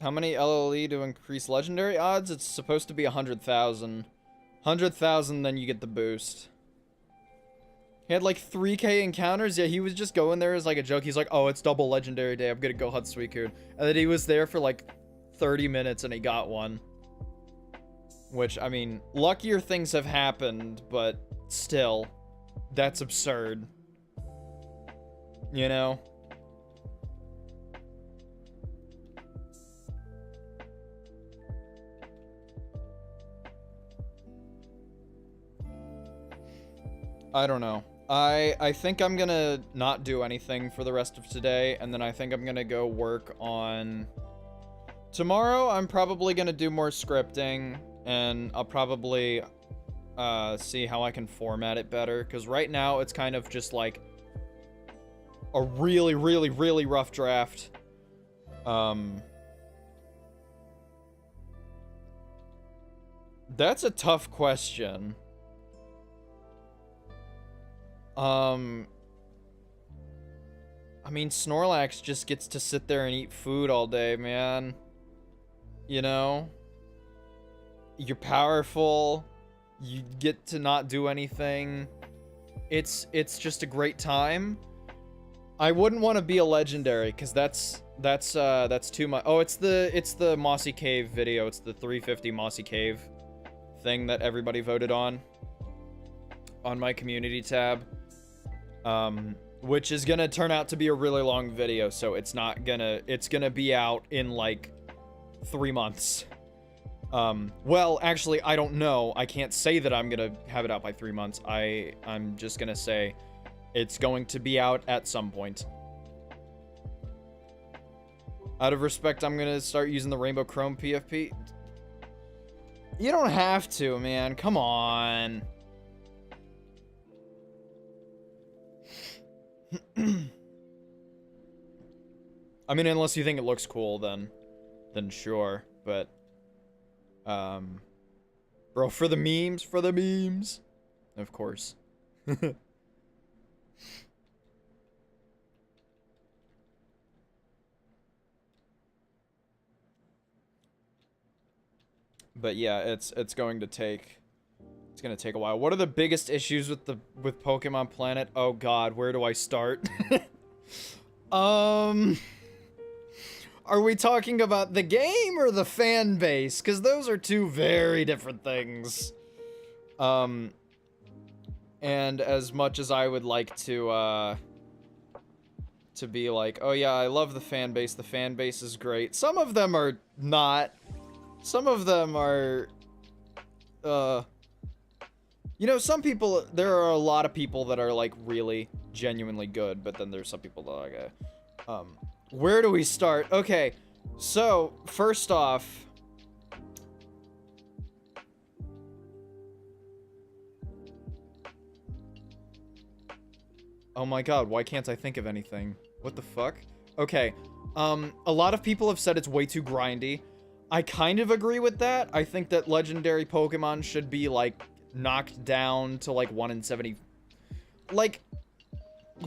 How many LLE to increase legendary odds? It's supposed to be 100,000. 100,000, then you get the boost. He had like 3k encounters. Yeah, he was just going there as like a joke. He's like, oh, it's double legendary day, I'm gonna go hunt Suicune. And then he was there for like 30 minutes and he got one. Which, I mean, luckier things have happened, but still, that's absurd. You know? I don't know. I think I'm gonna not do anything for the rest of today, and then I think I'm gonna go work on... Tomorrow, I'm probably gonna do more scripting, and I'll probably see how I can format it better, because right now it's kind of just like a really, really, really rough draft. That's a tough question. I mean, Snorlax just gets to sit there and eat food all day, man. You know? You're powerful. You get to not do anything. It's just a great time. I wouldn't want to be a legendary, because that's too much. Oh, it's the Mossy Cave video. It's the 350 Mossy Cave thing that everybody voted on my community tab. Which is gonna turn out to be a really long video, so it's gonna be out in like 3 months. Well, actually, I don't know. I can't say that I'm gonna have it out by 3 months. I'm just gonna say it's going to be out at some point. Out of respect, I'm gonna start using the Rainbow Chrome PFP. You don't have to, man. Come on. I mean, unless you think it looks cool, then sure, but bro, for the memes, of course. But yeah, it's going to take a while. What are the biggest issues with Pokemon Planet? Oh god, where do I start? Are Are we talking about the game or the fan base? Because those are two very different things. And as much as I would like to be like, oh yeah, I love the fan base is great. Some of them are not. Some of them are, you know, some people, there are a lot of people that are like really genuinely good, but then there's some people that are like, where do we start? Okay, so first off, oh my god, why can't I think of anything? What the fuck? Okay, a lot of people have said it's way too grindy. I kind of agree with that. I think that legendary Pokemon should be like knocked down to like 1 in 70, like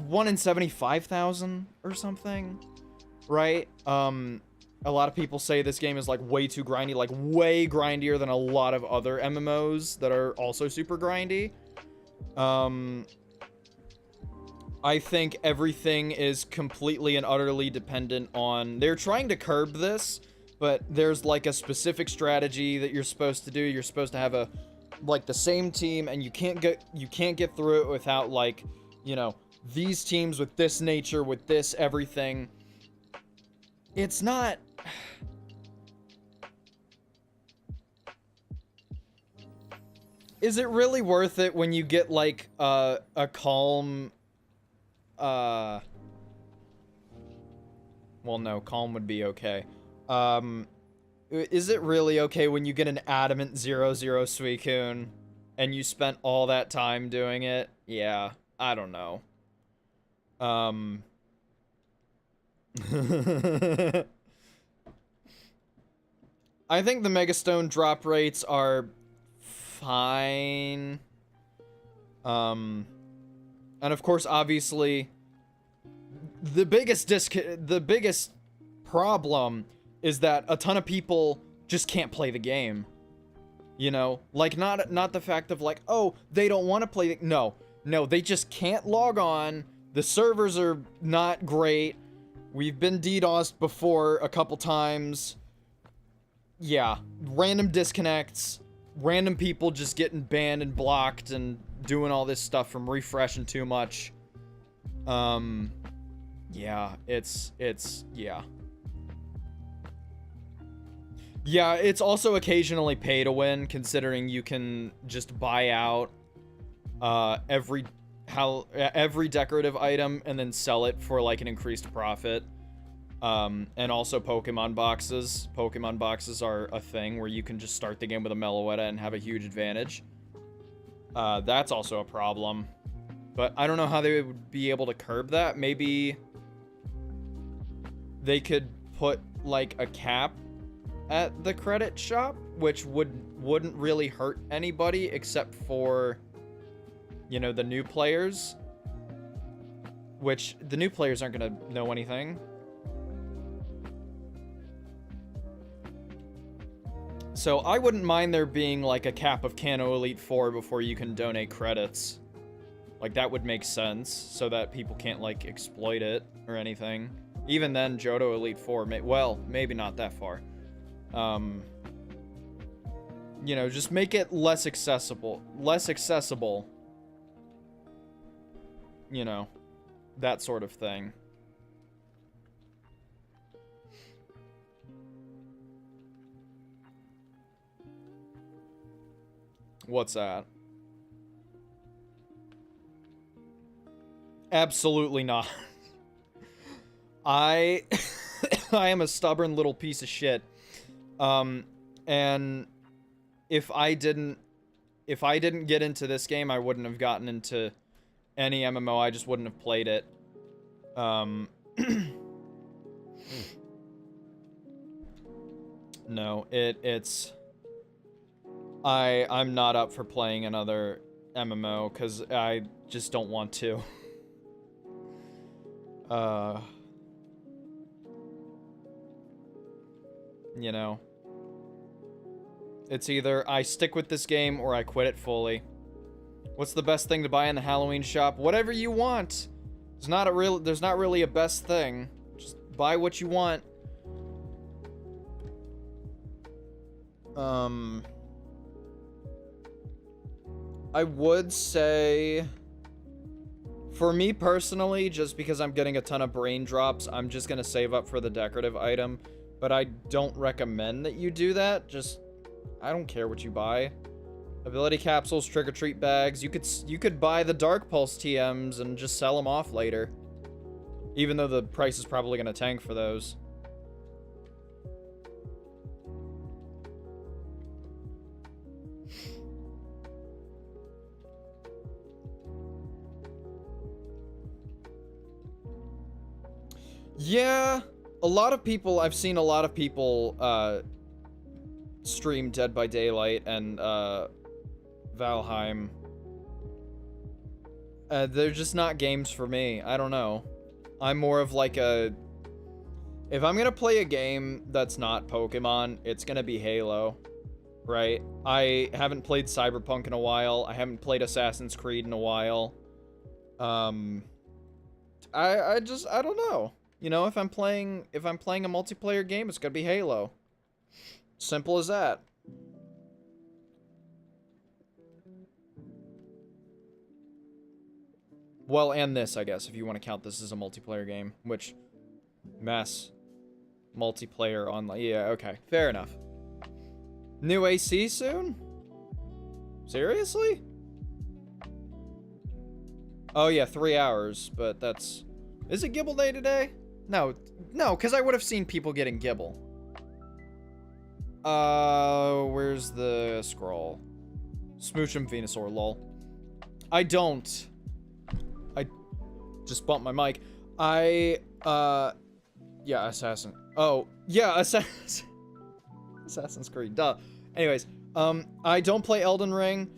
1 in 75,000 or something, right? A lot of people say this game is like way too grindy, like way grindier than a lot of other MMOs that are also super grindy. I think everything is completely and utterly dependent on, they're trying to curb this, but there's like a specific strategy that you're supposed to do. You're supposed to have a, like the same team, and you can't get through it without like, you know, these teams with this nature, with this everything. It's not. Is it really worth it when you get like a calm, well, no, calm would be okay. Is it really okay when you get an adamant 0-0 Suicune and you spent all that time doing it? Yeah, I don't know. I think the Megastone drop rates are fine. And of course, obviously, the biggest problem is that a ton of people just can't play the game. You know, like not the fact of like, oh, they don't want to play. No, they just can't log on. The servers are not great. We've been DDoSed before a couple times. Yeah, random disconnects, random people just getting banned and blocked and doing all this stuff from refreshing too much. Yeah, it's yeah. Yeah, it's also occasionally pay to win, considering you can just buy out every decorative item and then sell it for like an increased profit. And also Pokemon boxes. Pokemon boxes are a thing where you can just start the game with a Meloetta and have a huge advantage. That's also a problem. But I don't know how they would be able to curb that. Maybe they could put like a cap at the credit shop, which wouldn't really hurt anybody except for, you know, the new players. Which the new players aren't gonna know anything. So I wouldn't mind there being like a cap of Kanto Elite 4 before you can donate credits. Like that would make sense so that people can't like exploit it or anything. Even then, Johto Elite 4, well, maybe not that far. You know, just make it less accessible. You know, that sort of thing. What's that? Absolutely not. I am a stubborn little piece of shit. And if I didn't get into this game, I wouldn't have gotten into any MMO. I just wouldn't have played it. No, it's I'm not up for playing another MMO because I just don't want to. You know, it's either I stick with this game or I quit it fully. What's the best thing to buy in the Halloween shop? Whatever you want. There's not really a best thing. Just buy what you want. I would say, for me personally, just because I'm getting a ton of brain drops, I'm just gonna save up for the decorative item. But I don't recommend that you do that. Just, I don't care what you buy. Ability capsules, trick-or-treat bags. You could buy the Dark Pulse TMs and just sell them off later. Even though the price is probably gonna tank for those. Yeah, I've seen a lot of people, stream Dead by Daylight and, Valheim. They're just not games for me. I don't know. I'm more of like a... If I'm gonna play a game that's not Pokemon, it's gonna be Halo, right? I haven't played Cyberpunk in a while. I haven't played Assassin's Creed in a while. I don't know. You know, if I'm playing a multiplayer game, it's gonna be Halo. Simple as that. Well, and this, I guess, if you want to count this as a multiplayer game, which mass multiplayer online. Yeah, okay. Fair enough. New AC soon? Seriously? Oh yeah, 3 hours, but that's... Is it Gibble Day today? No, because I would have seen people getting Gibble. Where's the scroll? Smoochum Venusaur, lol. I don't. I just bumped my mic. Yeah, Assassin. Oh, yeah, Assassin's Creed, duh. Anyways, I don't play Elden Ring.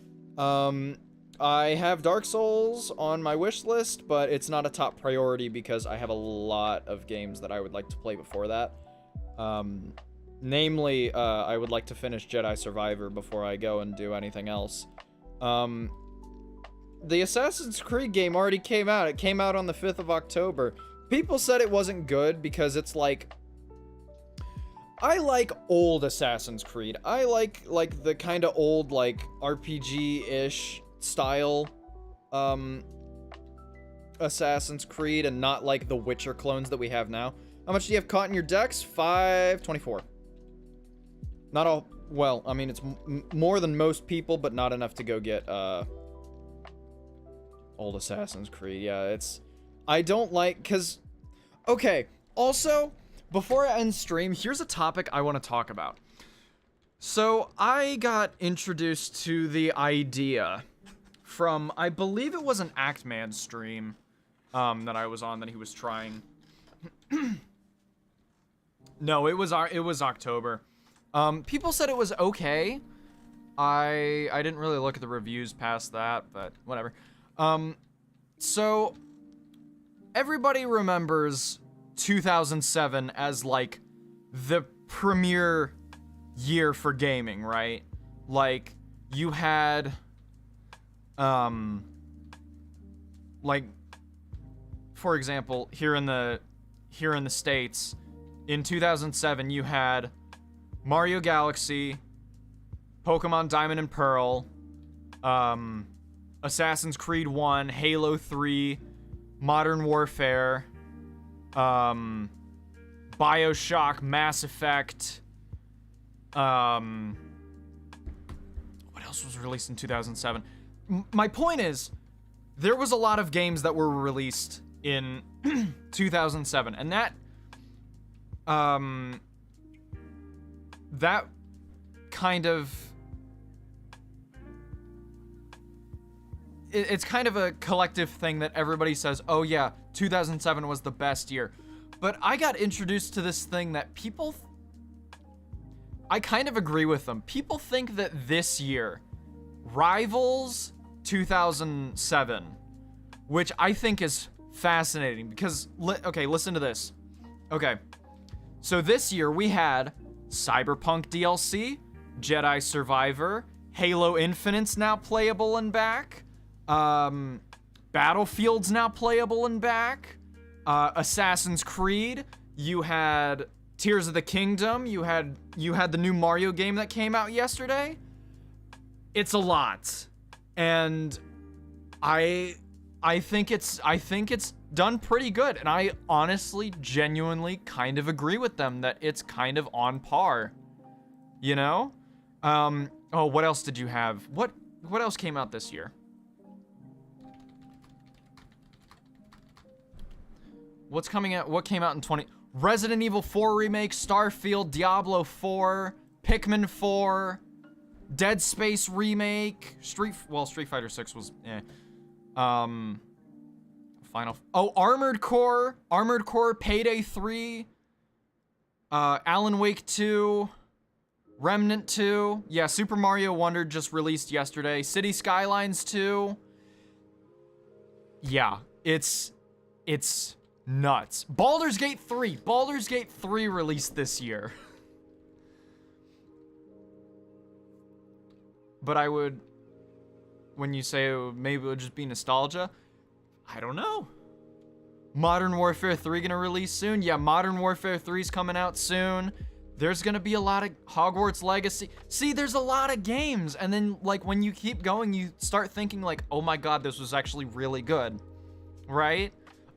I have Dark Souls on my wish list, but it's not a top priority because I have a lot of games that I would like to play before that. Namely, I would like to finish Jedi Survivor before I go and do anything else. The Assassin's Creed game already came out. It came out on the 5th of October. People said it wasn't good because it's like... I like old Assassin's Creed. I like the kind of old, like, RPG-ish style, Assassin's Creed, and not like the Witcher clones that we have now. How much do you have caught in your decks? 524. Not all... Well, I mean, it's more than most people, but not enough to go get, old Assassin's Creed. Yeah, it's... I don't like... Because... Okay, also, before I end stream, here's a topic I want to talk about. So, I got introduced to the idea from... I believe it was an Actman stream, that I was on that he was trying. No, it was October. People said it was okay. I didn't really look at the reviews past that, but whatever. So everybody remembers 2007 as like the premier year for gaming, right? Like you had like for example, here in the States, in 2007 you had Mario Galaxy, Pokemon Diamond and Pearl, Assassin's Creed 1, Halo 3, Modern Warfare, BioShock, Mass Effect, what else was released in 2007? My point is, there was a lot of games that were released in 2007, and that kind of... It's kind of a collective thing that everybody says, oh yeah, 2007 was the best year. But I got introduced to this thing that people... I kind of agree with them. People think that this year rivals 2007, which I think is fascinating because... Okay, listen to this. Okay, so this year we had Cyberpunk DLC, Jedi Survivor, Halo Infinite's now playable and back, Battlefield's now playable and back, Assassin's Creed, you had Tears of the Kingdom. You had the new Mario game that came out yesterday. It's a lot. And I think it's done pretty good, and I honestly genuinely kind of agree with them that it's kind of on par. You know? Oh, what else did you have? What else came out this year? What came out in 20 Resident Evil 4 remake, Starfield, Diablo 4, Pikmin 4, Dead Space remake, Street Fighter 6 was Armored Core, Payday 3, Alan Wake 2, Remnant 2, yeah, Super Mario Wonder just released yesterday, City Skylines 2. Yeah, it's nuts. Baldur's Gate 3 released this year. But when you say maybe it would just be nostalgia, I don't know. Modern Warfare 3 gonna release soon? Yeah, Modern Warfare 3 is coming out soon. There's gonna be a lot of Hogwarts Legacy. See, there's a lot of games, and then like when you keep going, you start thinking like, oh my god, this was actually really good, right?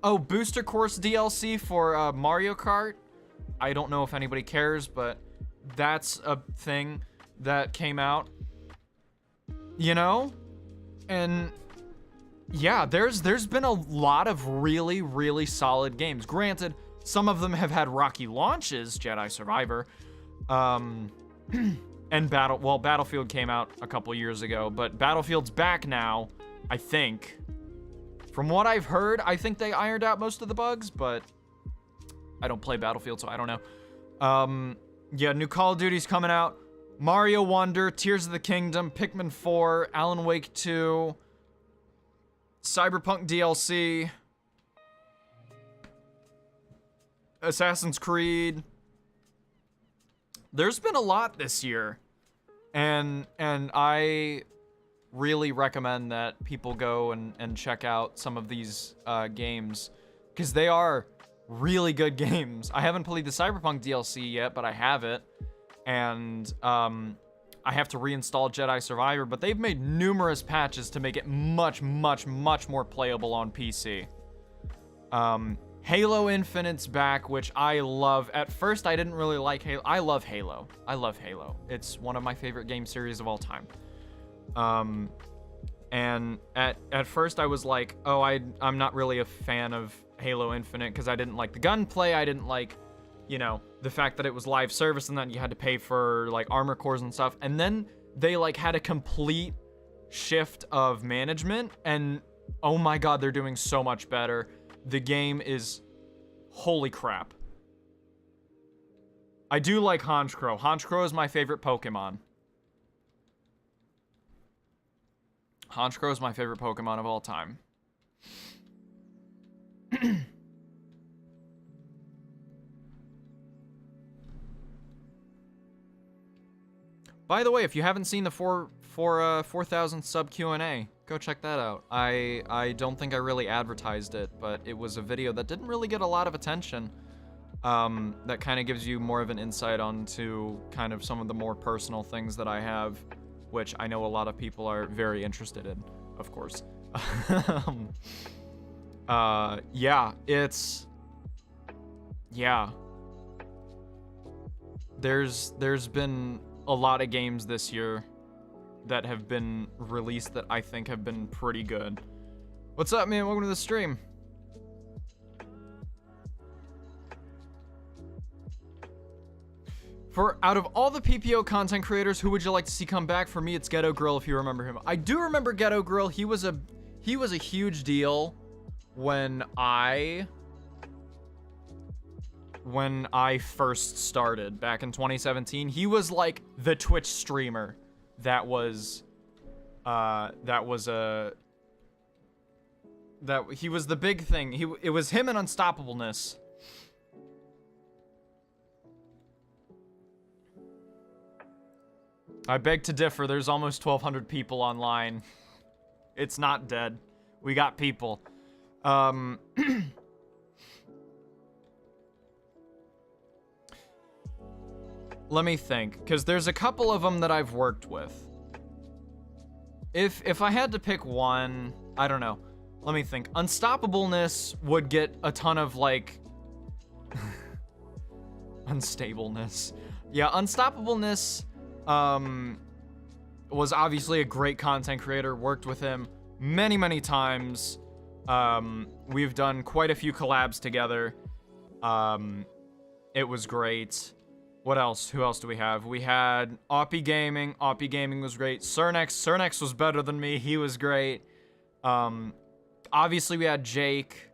Oh, Booster Course DLC for Mario Kart. I don't know if anybody cares, but that's a thing that came out. You know? And yeah, there's been a lot of really, really solid games. Granted, some of them have had rocky launches, Jedi Survivor, and Battlefield came out a couple years ago, but Battlefield's back now, I think. From what I've heard, I think they ironed out most of the bugs, but I don't play Battlefield, so I don't know. Yeah, new Call of Duty's coming out. Mario Wonder, Tears of the Kingdom, Pikmin 4, Alan Wake 2, Cyberpunk DLC, Assassin's Creed. There's been a lot this year, and I really recommend that people go and check out some of these games, because they are really good games. I haven't played the Cyberpunk DLC yet, but I have it. And I have to reinstall Jedi Survivor, but they've made numerous patches to make it much, much, much more playable on PC. Halo Infinite's back, which I love. At first, I didn't really like Halo. I love Halo. It's one of my favorite game series of all time. And at first, I was like, oh, I'm not really a fan of Halo Infinite because I didn't like the gunplay. I didn't like, you know, the fact that it was live service and that you had to pay for like armor cores and stuff. And then they like had a complete shift of management, and oh my god, they're doing so much better. The game is holy crap. I do like Honchkrow. Honchkrow is my favorite Pokemon. Honchkrow is my favorite Pokemon of all time. By the way, if you haven't seen the 4,000 sub Q&A, go check that out. I don't think I really advertised it, but it was a video that didn't really get a lot of attention. That kind of gives you more of an insight onto kind of some of the more personal things that I have, which I know a lot of people are very interested in, of course. Yeah, yeah. There's been a lot of games this year that have been released that I think have been pretty good. What's up, man? Welcome to the stream. Out of all the PPO content creators, who would you like to see come back? For me, it's Ghetto Grill, if you remember him. I do remember Ghetto Grill. He was a huge deal when I first started back in 2017. He was like the Twitch streamer that was he was the big thing. It was him and Unstoppableness. I beg to differ. There's almost 1,200 people online. It's not dead. We got people. Let me think, because there's a couple of them that I've worked with. If I had to pick one, I don't know. Let me think. Unstoppableness would get a ton of, like... unstableness. Yeah, Unstoppableness was obviously a great content creator. Worked with him many, many times. We've done quite a few collabs together. It was great. What else? Who else do we have? We had Oppie Gaming. Oppie Gaming was great. Cernex. Cernex was better than me. He was great. Obviously we had Jake.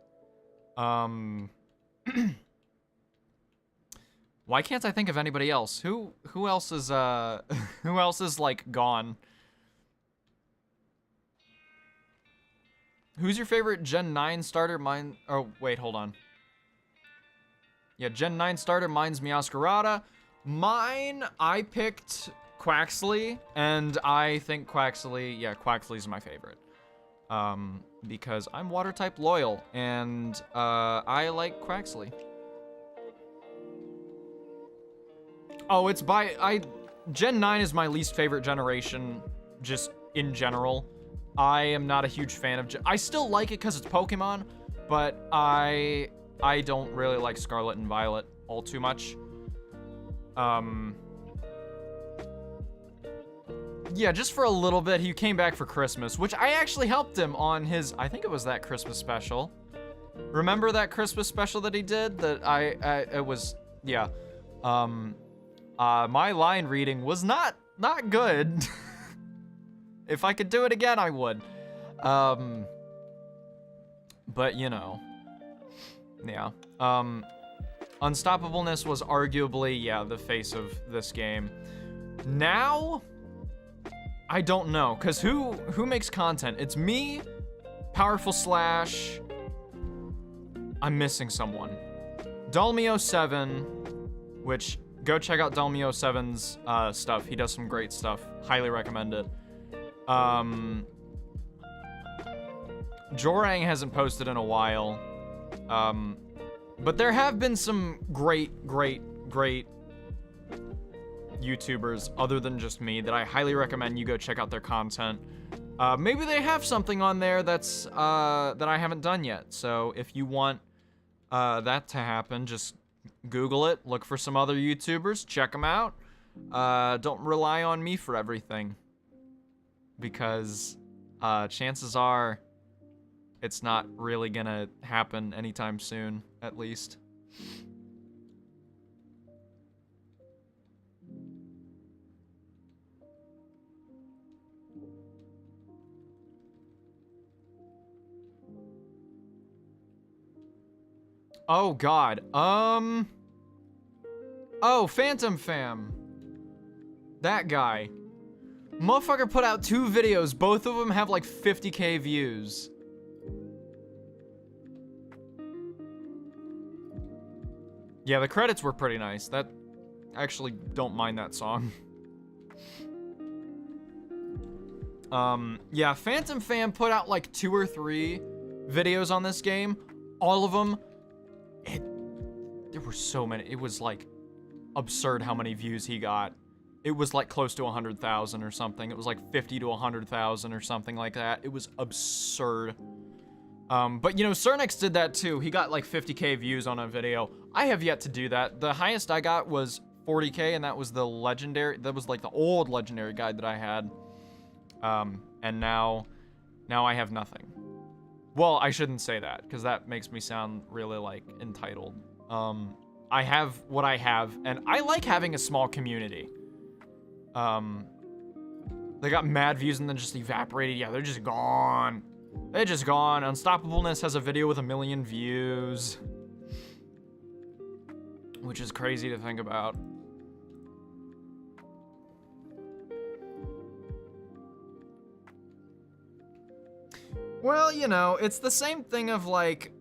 Why can't I think of anybody else? Who else is who else is like gone? Who's your favorite Gen 9 starter? Mine. Oh wait, hold on. Yeah, Gen 9 starter. Mine's Miascarada. Mine, I picked Quaxley, and I think Quaxley. Yeah, Quaxley's my favorite. Because I'm water type loyal, and I like Quaxley. Oh, it's Gen 9 is my least favorite generation, just in general. I am not a huge fan of I still like it because it's Pokemon, but I don't really like Scarlet and Violet all too much. Yeah, just for a little bit, he came back for Christmas, which I actually helped him on his, I think it was that Christmas special. Remember that Christmas special that he did? That it was, yeah. My line reading was not good. If I could do it again, I would. But you know, yeah. Unstoppableness was arguably, yeah, the face of this game. Now, I don't know, cause who makes content? It's me, Powerful Slash. I'm missing someone. Dalmio7, which go check out Dalmio7's stuff. He does some great stuff. Highly recommend it. Jorang hasn't posted in a while. But there have been some great YouTubers other than just me that I highly recommend you go check out their content. Maybe they have something on there that's that I haven't done yet. So if you want that to happen, just Google it, look for some other YouTubers, check them out. Don't rely on me for everything, because chances are it's not really gonna happen anytime soon, at least. Oh god. Oh, Phantom Fam. That guy. Motherfucker put out 2 videos. Both of them have like 50k views. Yeah, the credits were pretty nice. That, I actually don't mind that song. Yeah, Phantom Fam put out like 2 or 3 videos on this game. All of them, there were so many. It was like absurd how many views he got. It was like close to 100,000 or something. It was like 50 to 100,000 or something like that. It was absurd. But you know, Cernex did that too. He got like 50k views on a video. I have yet to do that. The highest I got was 40k, and that was the legendary, that was like the old legendary guide that I had. And now I have nothing. Well, I shouldn't say that, because that makes me sound really like entitled. I have what I have, and I like having a small community. They got mad views and then just evaporated. Yeah, they're just gone. They're just gone. Unstoppableness has a video with 1 million views, which is crazy to think about. Well, you know, it's the same thing of like,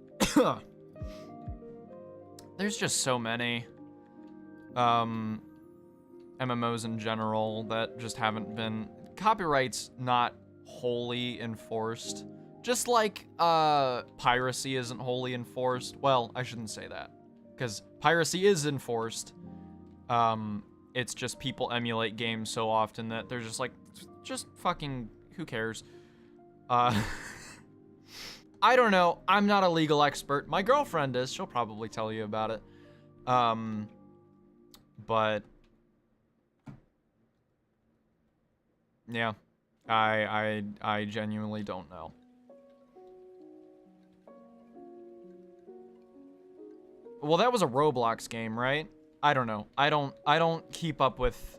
there's just so many MMOs in general that just haven't been, copyright's not wholly enforced. Just like piracy isn't wholly enforced. Well, I shouldn't say that, because piracy is enforced. it's just people emulate games so often that they're just like, just fucking, who cares? I don't know. I'm not a legal expert. My girlfriend is. She'll probably tell you about it. But yeah, I genuinely don't know. Well, that was a Roblox game, right? I don't know. I don't keep up with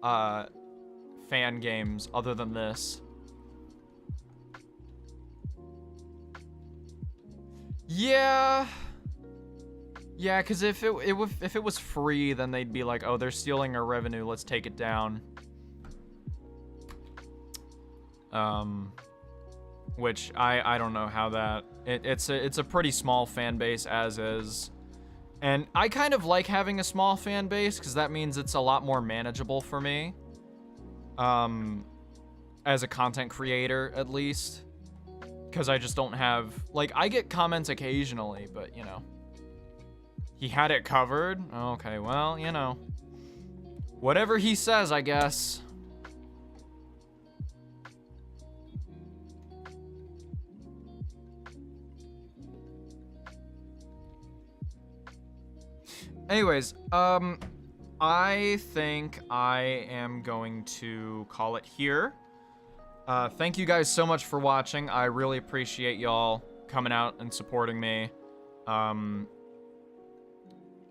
fan games other than this. Yeah. Yeah, cuz if it was free, then they'd be like, "Oh, they're stealing our revenue. Let's take it down." Which I don't know how that it's a pretty small fan base as is. And I kind of like having a small fan base because that means it's a lot more manageable for me. As a content creator, at least. Because I just don't have... Like, I get comments occasionally, but, you know. He had it covered? Okay, well, you know. Whatever he says, I guess. Anyways, I think I am going to call it here. Thank you guys so much for watching. I really appreciate y'all coming out and supporting me.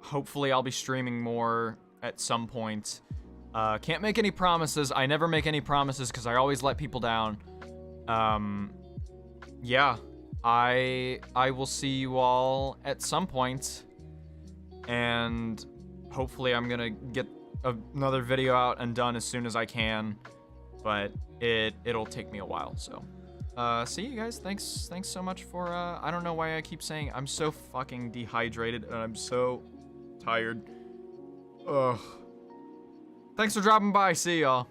Hopefully I'll be streaming more at some point. Can't make any promises. I never make any promises because I always let people down. Yeah, I will see you all at some point. And hopefully I'm gonna get another video out and done as soon as I can, but it'll take me a while. So see you guys. Thanks so much for I don't know why I keep saying I'm so fucking dehydrated and I'm so tired. Ugh. Thanks for dropping by. See y'all.